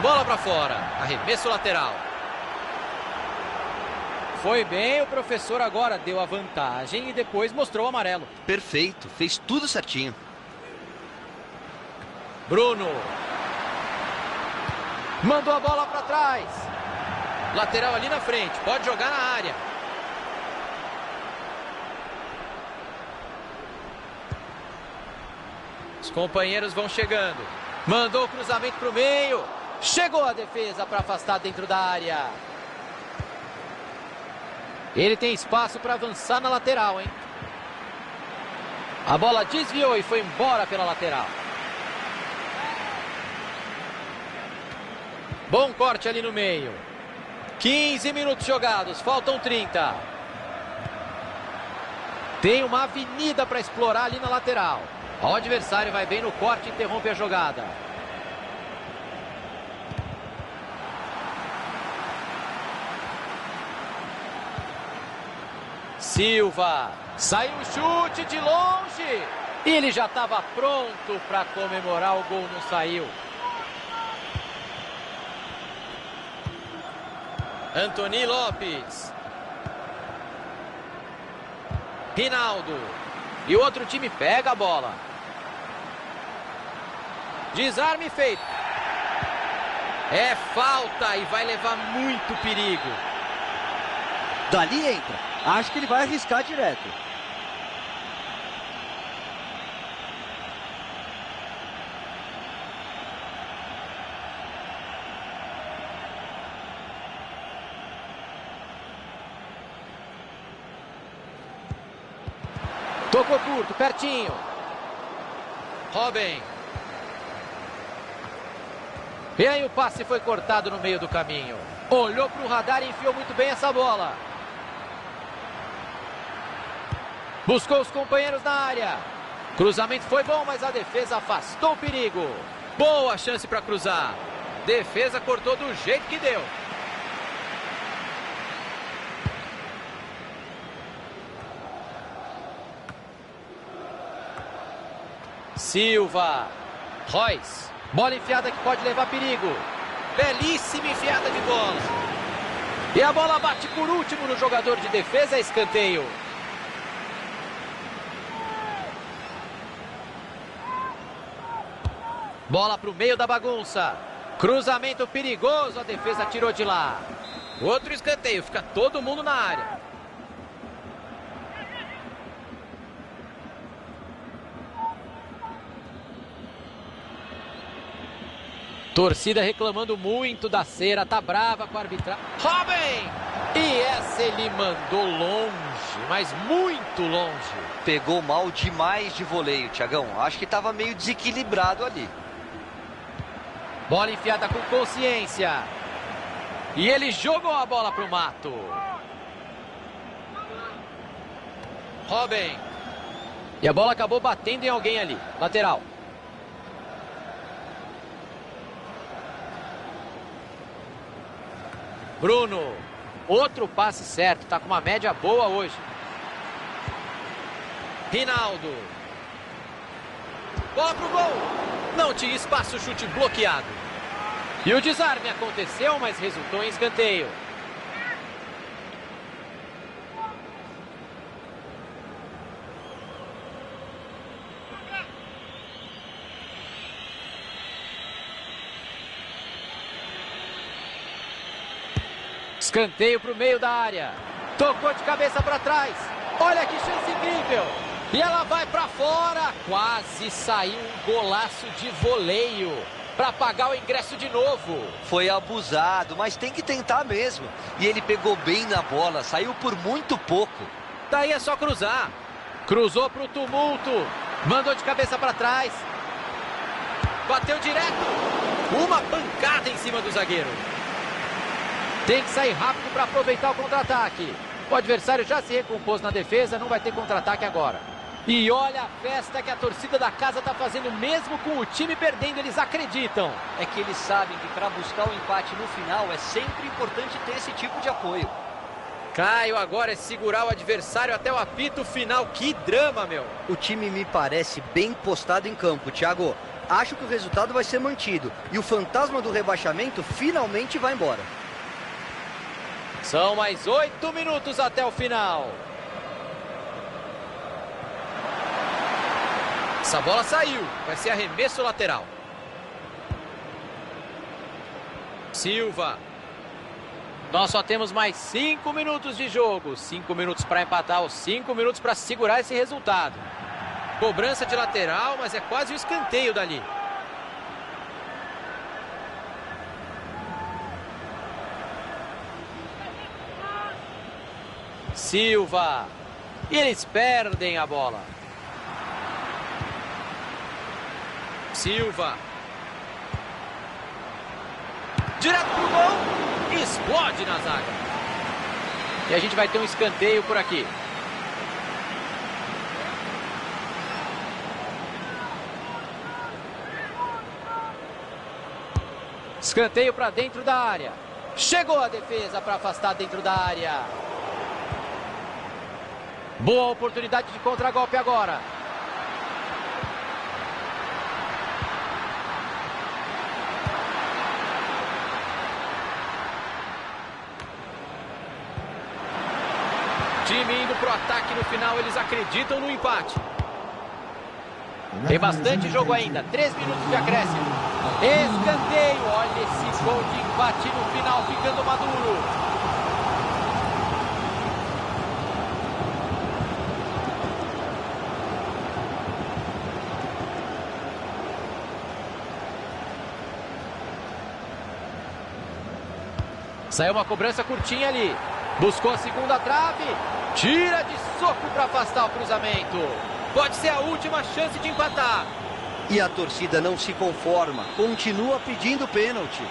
Bola para fora. Arremesso lateral. Foi bem, o professor agora deu a vantagem e depois mostrou o amarelo. Perfeito, fez tudo certinho. Bruno. Mandou a bola para trás. Lateral ali na frente, pode jogar na área. Os companheiros vão chegando. Mandou o cruzamento para o meio. Chegou a defesa para afastar dentro da área. Ele tem espaço para avançar na lateral, hein? A bola desviou e foi embora pela lateral. Bom corte ali no meio. 15 minutos jogados, faltam 30. Tem uma avenida para explorar ali na lateral. O adversário vai bem no corte e interrompe a jogada. Silva. Saiu o chute de longe. E ele já estava pronto para comemorar, o gol não saiu. Anthony Lopes. Rinaldo. E o outro time pega a bola. Desarme feito. É falta e vai levar muito perigo. Dali entra. Acho que ele vai arriscar direto. Tocou curto, pertinho. Robin. E aí o passe foi cortado no meio do caminho. Olhou para o radar e enfiou muito bem essa bola. Buscou os companheiros na área. Cruzamento foi bom, mas a defesa afastou o perigo. Boa chance para cruzar. Defesa cortou do jeito que deu. Silva. Royce. Bola enfiada que pode levar perigo. Belíssima enfiada de bola. E a bola bate por último no jogador de defesa, escanteio. Bola para o meio da bagunça. Cruzamento perigoso, a defesa tirou de lá. Outro escanteio, fica todo mundo na área. Torcida reclamando muito da cera, tá brava com a arbitragem. Robin! E essa ele mandou longe, mas muito longe. Pegou mal demais de voleio, Thiagão. Acho que estava meio desequilibrado ali. Bola enfiada com consciência. E ele jogou a bola pro mato. Robin. E a bola acabou batendo em alguém ali. Lateral. Bruno. Outro passe certo. Tá com uma média boa hoje. Rinaldo. Bola pro gol. Não tinha espaço, chute bloqueado. E o desarme aconteceu, mas resultou em escanteio. Escanteio para o meio da área. Tocou de cabeça para trás. Olha que chance incrível. E ela vai para fora. Quase saiu um golaço de voleio para pagar o ingresso de novo. Foi abusado, mas tem que tentar mesmo. E ele pegou bem na bola, saiu por muito pouco. Daí é só cruzar. Cruzou para o tumulto. Mandou de cabeça para trás. Bateu direto. Uma pancada em cima do zagueiro. Tem que sair rápido para aproveitar o contra-ataque. O adversário já se recompôs na defesa, não vai ter contra-ataque agora. E olha a festa que a torcida da casa está fazendo, mesmo com o time perdendo, eles acreditam. É que eles sabem que para buscar o empate no final é sempre importante ter esse tipo de apoio. Caio agora é segurar o adversário até o apito final. Que drama, meu. O time me parece bem postado em campo, Thiago. Acho que o resultado vai ser mantido e o fantasma do rebaixamento finalmente vai embora. São mais 8 minutos até o final. Essa bola saiu. Vai ser arremesso lateral. Silva. Nós só temos mais 5 minutos de jogo. 5 minutos para empatar, os 5 minutos para segurar esse resultado. Cobrança de lateral, mas é quase um escanteio dali. Silva. E eles perdem a bola. Silva. Direto pro gol. Explode na zaga. E a gente vai ter um escanteio por aqui. Escanteio para dentro da área. Chegou a defesa para afastar dentro da área. Boa oportunidade de contragolpe agora. Time indo pro ataque no final, eles acreditam no empate. Tem bastante jogo ainda, 3 minutos de acréscimo. Escanteio, olha esse gol de empate no final, ficando maduro. Saiu uma cobrança curtinha ali. Buscou a segunda trave. Tira de soco para afastar o cruzamento. Pode ser a última chance de empatar. E a torcida não se conforma. Continua pedindo pênalti.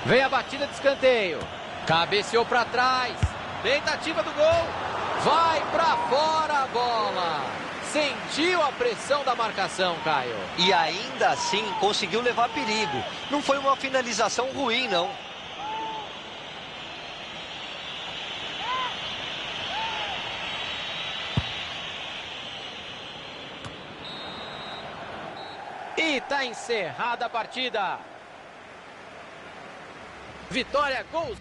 Vem a batida de escanteio. Cabeceou para trás. Tentativa do gol. Vai para fora a bola. Sentiu a pressão da marcação, Caio. E ainda assim conseguiu levar perigo. Não foi uma finalização ruim, não. E tá encerrada a partida. Vitória, gols.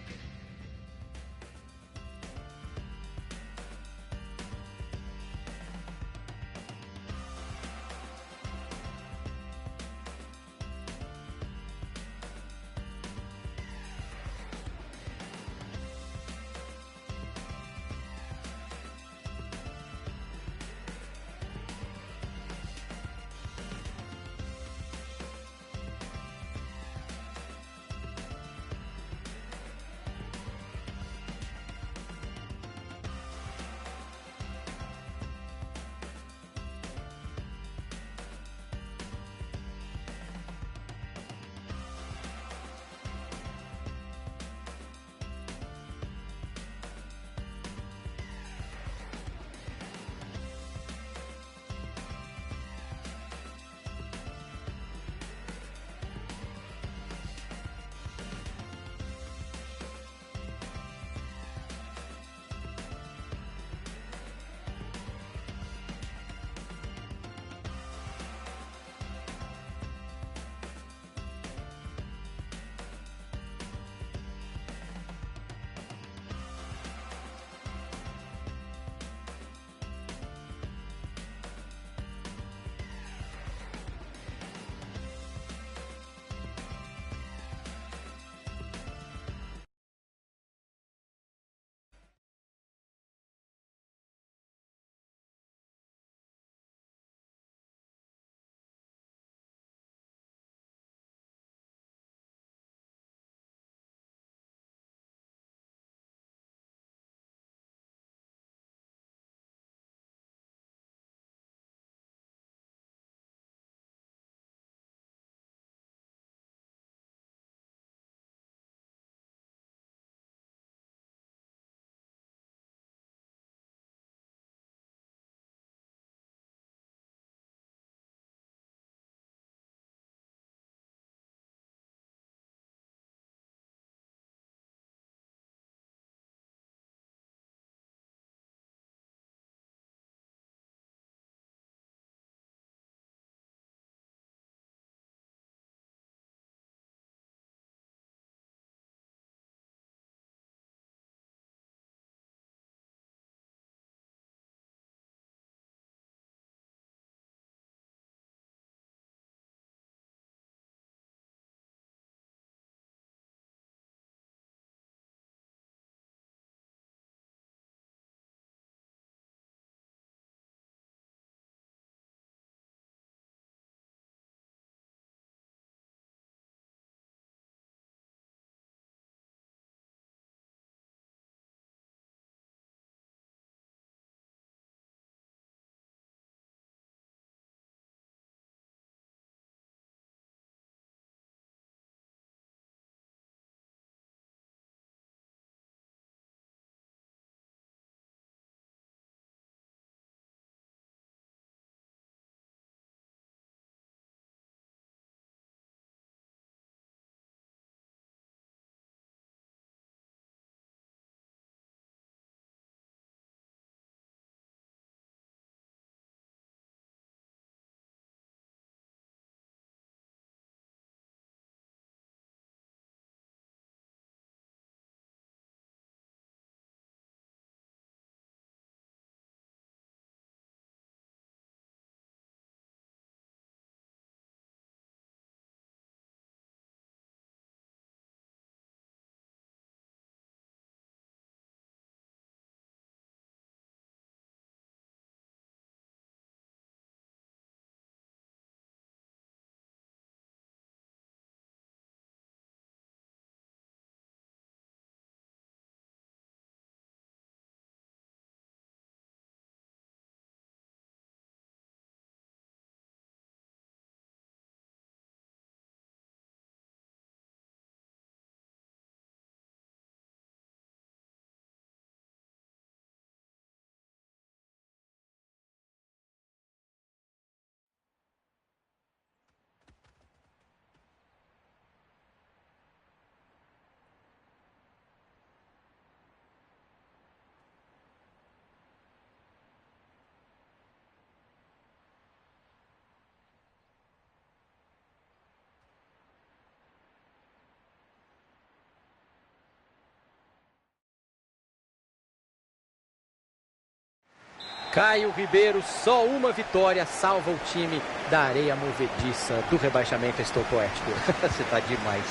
Caio Ribeiro, só uma vitória salva o time da areia movediça do rebaixamento. Estou poético. Você tá demais.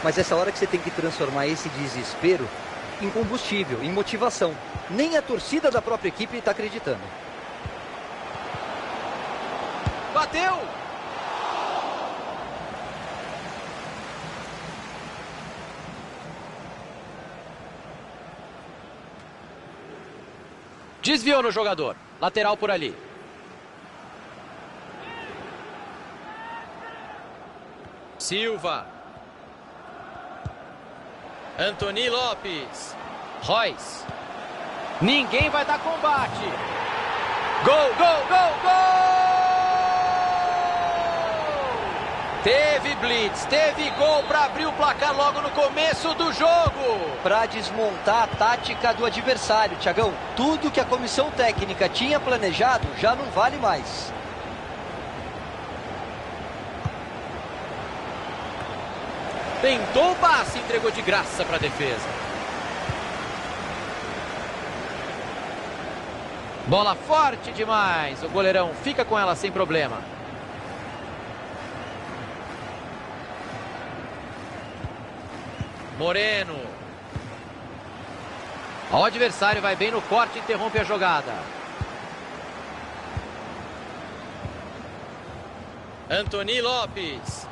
Mas essa hora que você tem que transformar esse desespero em combustível, em motivação. Nem a torcida da própria equipe está acreditando. Bateu! Desviou no jogador. Lateral por ali. Silva. Antony Lopes. Royce. Ninguém vai dar combate. Gol, gol, gol, gol! Teve blitz, teve gol para abrir o placar logo no começo do jogo. Para desmontar a tática do adversário, Thiagão. Tudo que a comissão técnica tinha planejado já não vale mais. Tentou o passe, entregou de graça para a defesa. Bola forte demais. O goleirão fica com ela sem problema. Moreno. O adversário vai bem no corte e interrompe a jogada. Antony Lopes.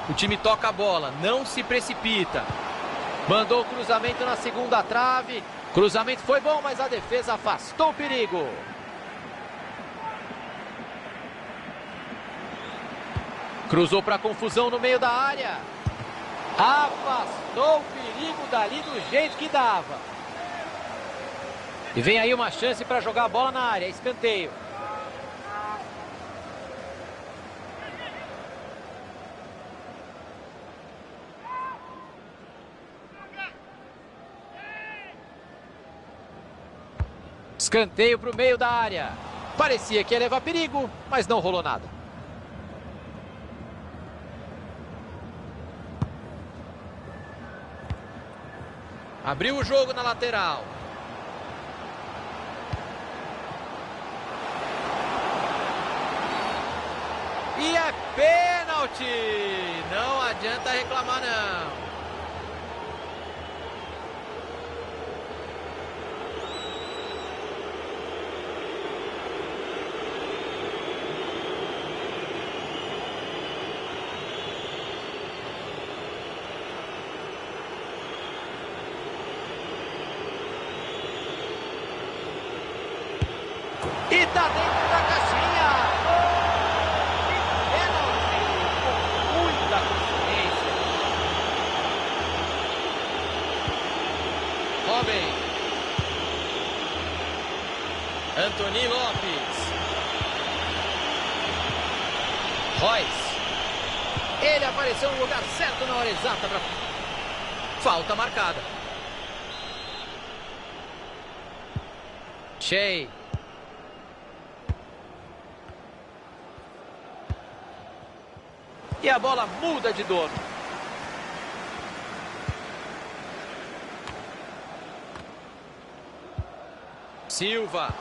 O time toca a bola, não se precipita. Mandou o cruzamento na segunda trave. Cruzamento foi bom, mas a defesa afastou o perigo. Cruzou para confusão no meio da área. Afastou o perigo dali do jeito que dava. E vem aí uma chance para jogar a bola na área. Escanteio. Escanteio para o meio da área. Parecia que ia levar perigo, mas não rolou nada. Abriu o jogo na lateral. E é pênalti. Não adianta reclamar, não. E tá dentro da caixinha. Pênalti com muita consciência. Robin. Antony Lopes. Royce. Ele apareceu no lugar certo na hora exata para... Falta marcada. Shea. E a bola muda de dono. Silva.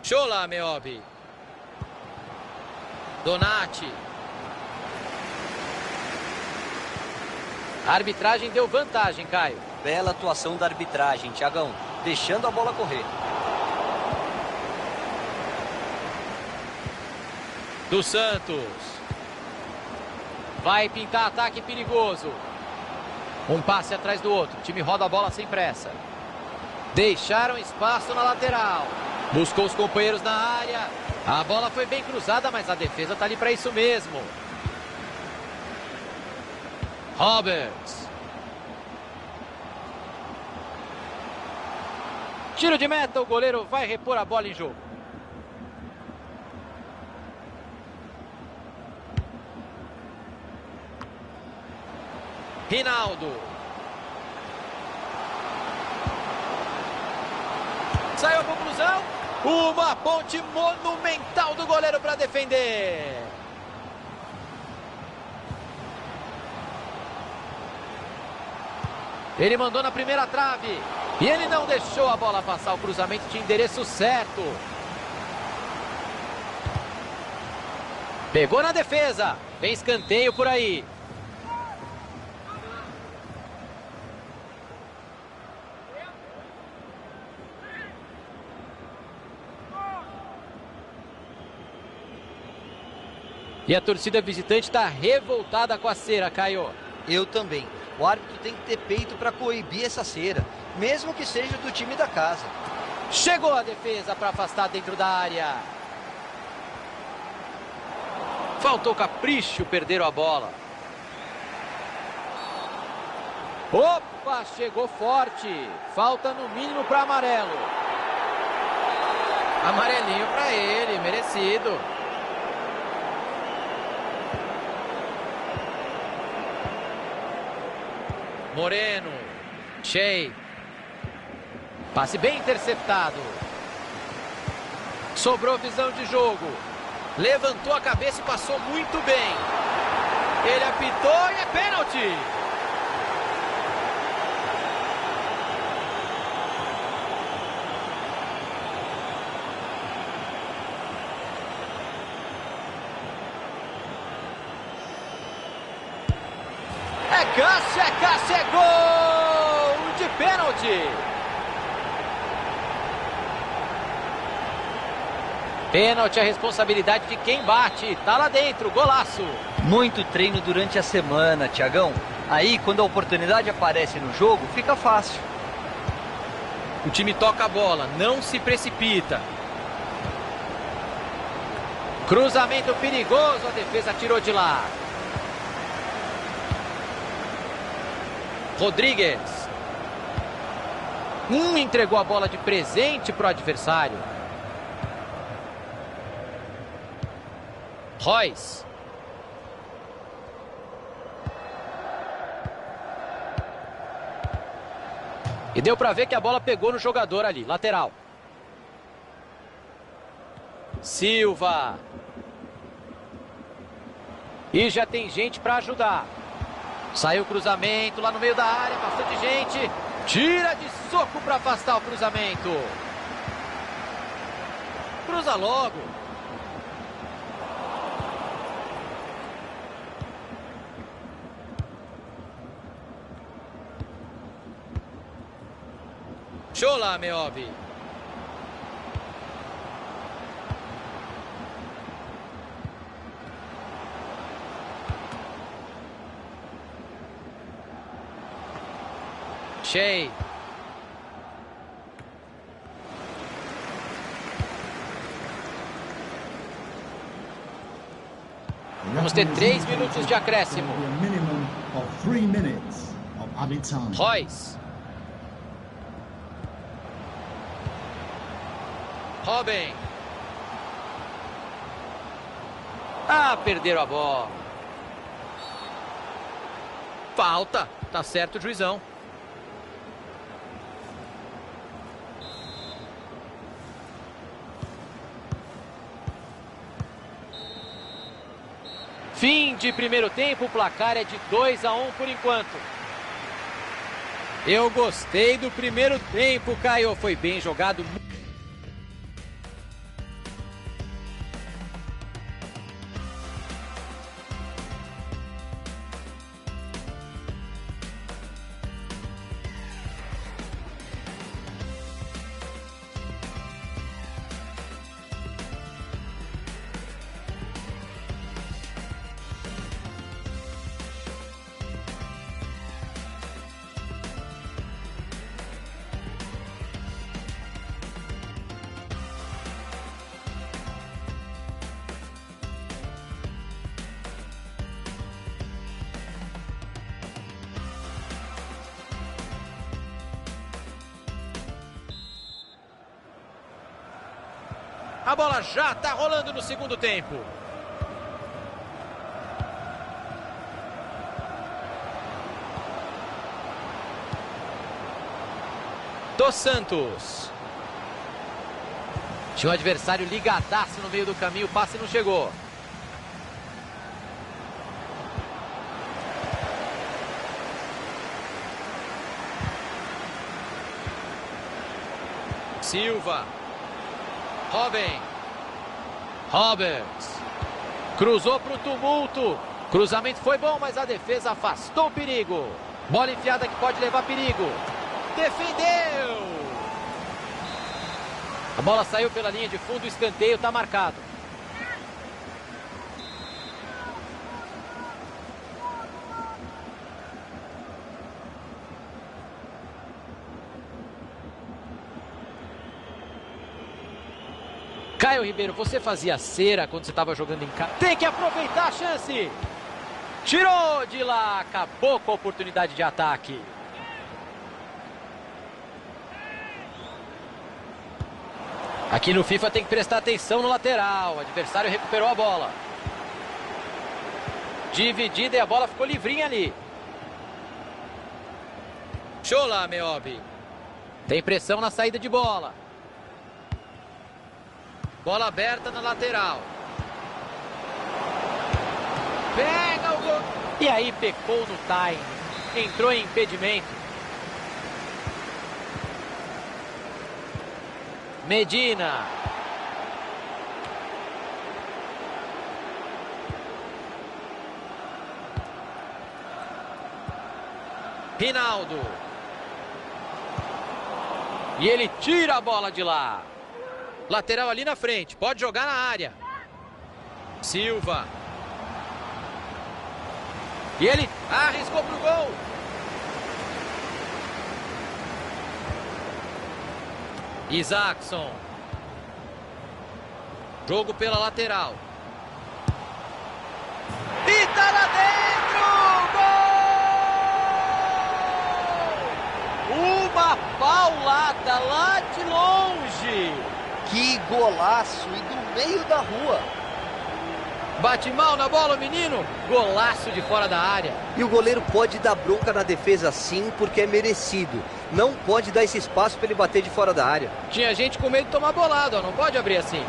Shola Meobi. Donati. A arbitragem deu vantagem, Caio. Bela atuação da arbitragem, Thiagão. Deixando a bola correr. Do Santos. Vai pintar ataque perigoso. Um passe atrás do outro. O time roda a bola sem pressa. Deixaram espaço na lateral. Buscou os companheiros na área. A bola foi bem cruzada, mas a defesa tá ali para isso mesmo. Roberts. Tiro de meta, o goleiro vai repor a bola em jogo. Rinaldo. Saiu a conclusão. Uma ponte monumental do goleiro para defender. Ele mandou na primeira trave. E ele não deixou a bola passar. O cruzamento tinha endereço certo. Pegou na defesa. Vem escanteio por aí. E a torcida visitante está revoltada com a cera, Caio. Eu também. O árbitro tem que ter peito para coibir essa cera, mesmo que seja do time da casa. Chegou a defesa para afastar dentro da área. Faltou capricho, perderam a bola. Opa, chegou forte. Falta no mínimo para amarelo. Amarelinho para ele, merecido. Moreno, Shea, passe bem interceptado, sobrou visão de jogo, levantou a cabeça e passou muito bem, ele apitou e é pênalti. Cássio, é gol de pênalti. Pênalti, a responsabilidade de quem bate. Tá lá dentro, golaço. Muito treino durante a semana, Thiagão. Aí, quando a oportunidade aparece no jogo, fica fácil. O time toca a bola, não se precipita. Cruzamento perigoso, a defesa tirou de lá. Rodrigues. Entregou a bola de presente para o adversário. Royce. E deu para ver que a bola pegou no jogador ali, lateral. Silva. E já tem gente para ajudar. Saiu o cruzamento lá no meio da área, bastante gente. Tira de soco para afastar o cruzamento. Cruza logo. Show lá, Meobi. Shea. Vamos ter 3 minutos de acréscimo. Royce. Robin. Perderam a bola. Falta. Tá certo o juizão. Fim de primeiro tempo, o placar é de 2-1 por enquanto. Eu gostei do primeiro tempo, Caio. Foi bem jogado. A bola já está rolando no segundo tempo. Dos Santos. Tinha um adversário ligadaço no meio do caminho, o passe não chegou. Silva. Robin. Roberts. Cruzou para o tumulto. Cruzamento foi bom, mas a defesa afastou o perigo. Bola enfiada que pode levar perigo. Defendeu. A bola saiu pela linha de fundo, o escanteio está marcado. Caio Ribeiro, você fazia cera quando você estava jogando em casa? Tem que aproveitar a chance. Tirou de lá, acabou com a oportunidade de ataque. Aqui no FIFA tem que prestar atenção no lateral. O adversário recuperou a bola. Dividida e a bola ficou livrinha ali. Chola, Meobi. Tem pressão na saída de bola. Bola aberta na lateral. Pega o gol. E aí pecou no time. Entrou em impedimento. Medina. Rinaldo. E ele tira a bola de lá. Lateral ali na frente, pode jogar na área. Silva. E ele arriscou pro gol. Isaacson. Jogo pela lateral. E tá lá dentro! Gol! Uma paulada lá de longe. Que golaço! E do meio da rua. Bate mal na bola o menino. Golaço de fora da área. E o goleiro pode dar bronca na defesa sim, porque é merecido. Não pode dar esse espaço para ele bater de fora da área. Tinha gente com medo de tomar bolada, ó. Não pode abrir assim.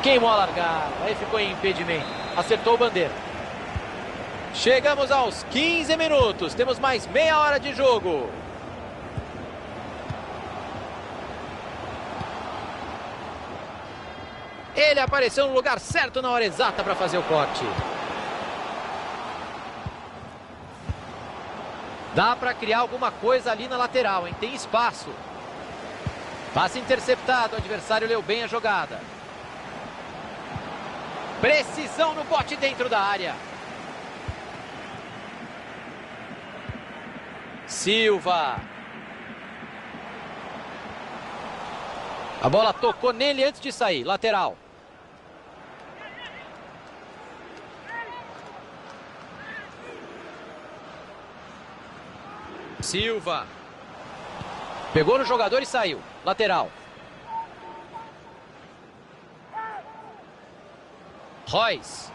Queimou a largada. Aí ficou em impedimento. Acertou o bandeira. Chegamos aos 15 minutos. Temos mais meia hora de jogo. Ele apareceu no lugar certo na hora exata para fazer o corte. Dá para criar alguma coisa ali na lateral, hein? Tem espaço. Passe interceptado, o adversário leu bem a jogada. Precisão no bote dentro da área. Silva. A bola tocou nele antes de sair, lateral. Silva. Pegou no jogador e saiu. Lateral. Royce.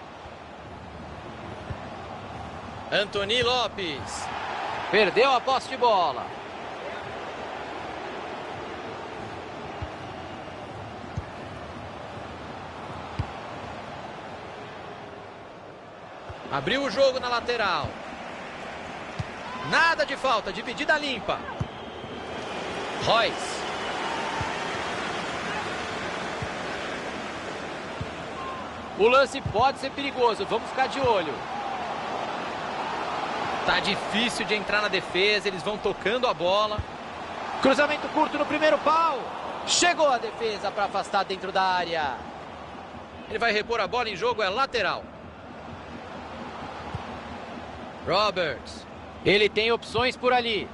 Antony Lopes. Perdeu a posse de bola. Abriu o jogo na lateral. Nada de falta, dividida limpa. Royce. O lance pode ser perigoso, vamos ficar de olho. Tá difícil de entrar na defesa, eles vão tocando a bola. Cruzamento curto no primeiro pau. Chegou a defesa para afastar dentro da área. Ele vai repor a bola em jogo, é lateral. Roberts. Ele tem opções por ali.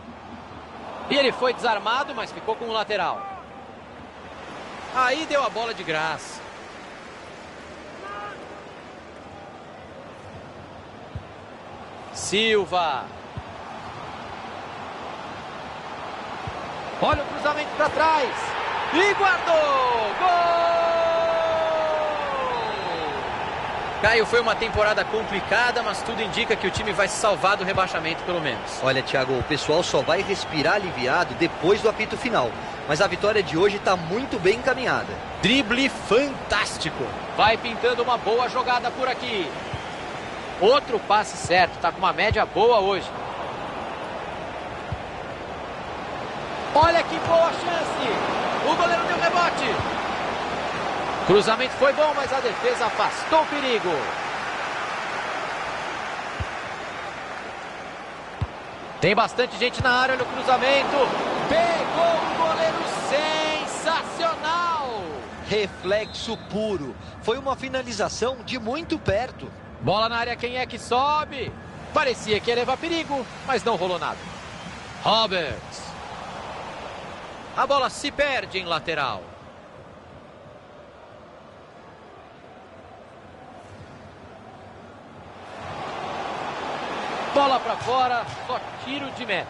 E ele foi desarmado, mas ficou com o lateral. Aí deu a bola de graça. Silva. Olha o cruzamento para trás. E guardou. Gol! Caio, foi uma temporada complicada, mas tudo indica que o time vai se salvar do rebaixamento, pelo menos. Olha, Thiago, o pessoal só vai respirar aliviado depois do apito final. Mas a vitória de hoje está muito bem encaminhada. Drible fantástico. Vai pintando uma boa jogada por aqui. Outro passe certo, tá com uma média boa hoje. Olha que boa chance. O goleiro deu rebote. Cruzamento foi bom, mas a defesa afastou o perigo. Tem bastante gente na área no cruzamento. Pegou o goleiro, sensacional. Reflexo puro. Foi uma finalização de muito perto. Bola na área, quem é que sobe? Parecia que ia levar perigo, mas não rolou nada. Roberts. A bola se perde em lateral. Bola para fora, só tiro de meta.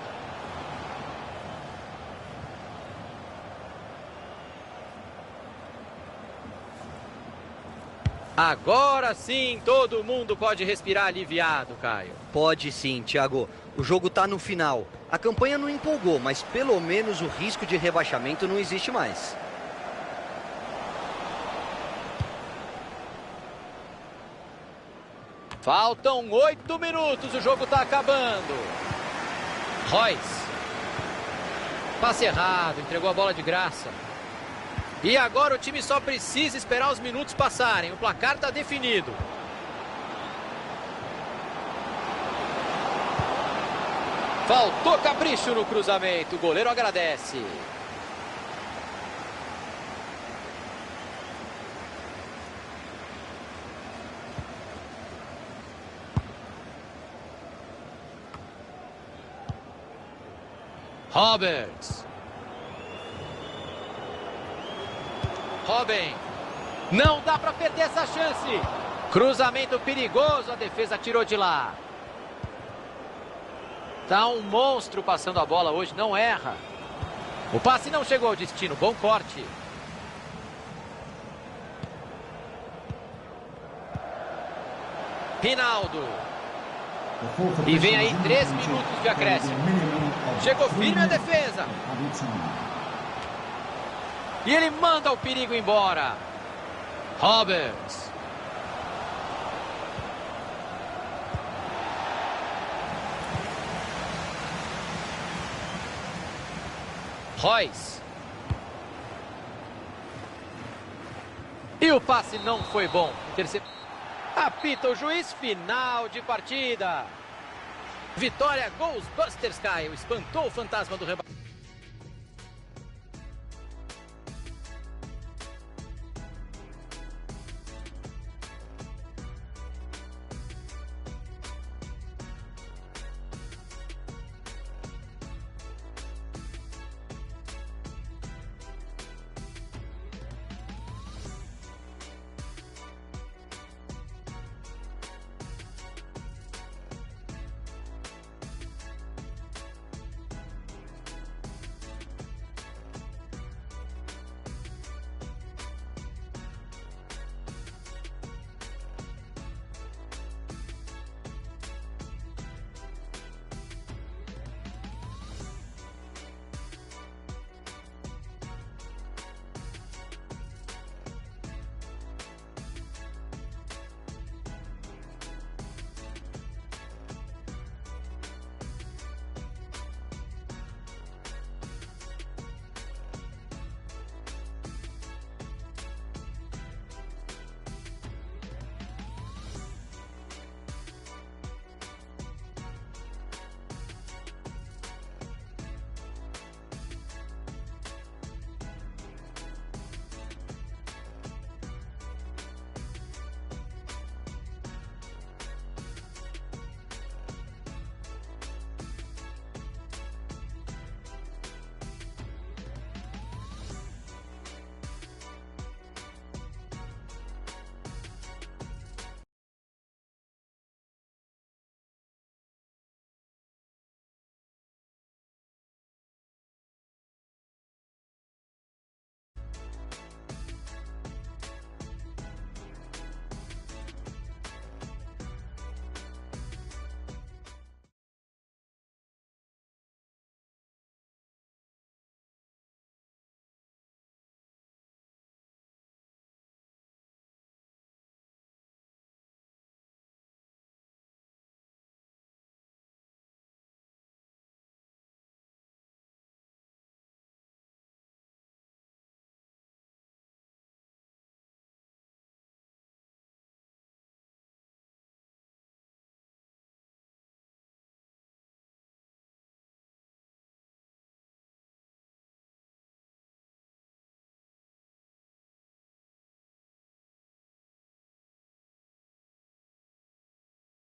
Agora sim, todo mundo pode respirar aliviado, Caio. Pode sim, Thiago. O jogo tá no final. A campanha não empolgou, mas pelo menos o risco de rebaixamento não existe mais. Faltam 8 minutos, o jogo tá acabando. Royce. Passe errado, entregou a bola de graça. E agora o time só precisa esperar os minutos passarem. O placar tá definido. Faltou capricho no cruzamento. O goleiro agradece. Roberts. Robin. Não dá para perder essa chance. Cruzamento perigoso, a defesa tirou de lá. Tá um monstro passando a bola hoje, não erra. O passe não chegou ao destino, bom corte. Rinaldo. E vem aí 3 minutos de acréscimo. Chegou firme a defesa. E ele manda o perigo embora. Roberts. Royce. E o passe não foi bom. Apita o juiz, final de partida. Vitória, Ghostbusters, Caio. Espantou o fantasma do rebaixamento.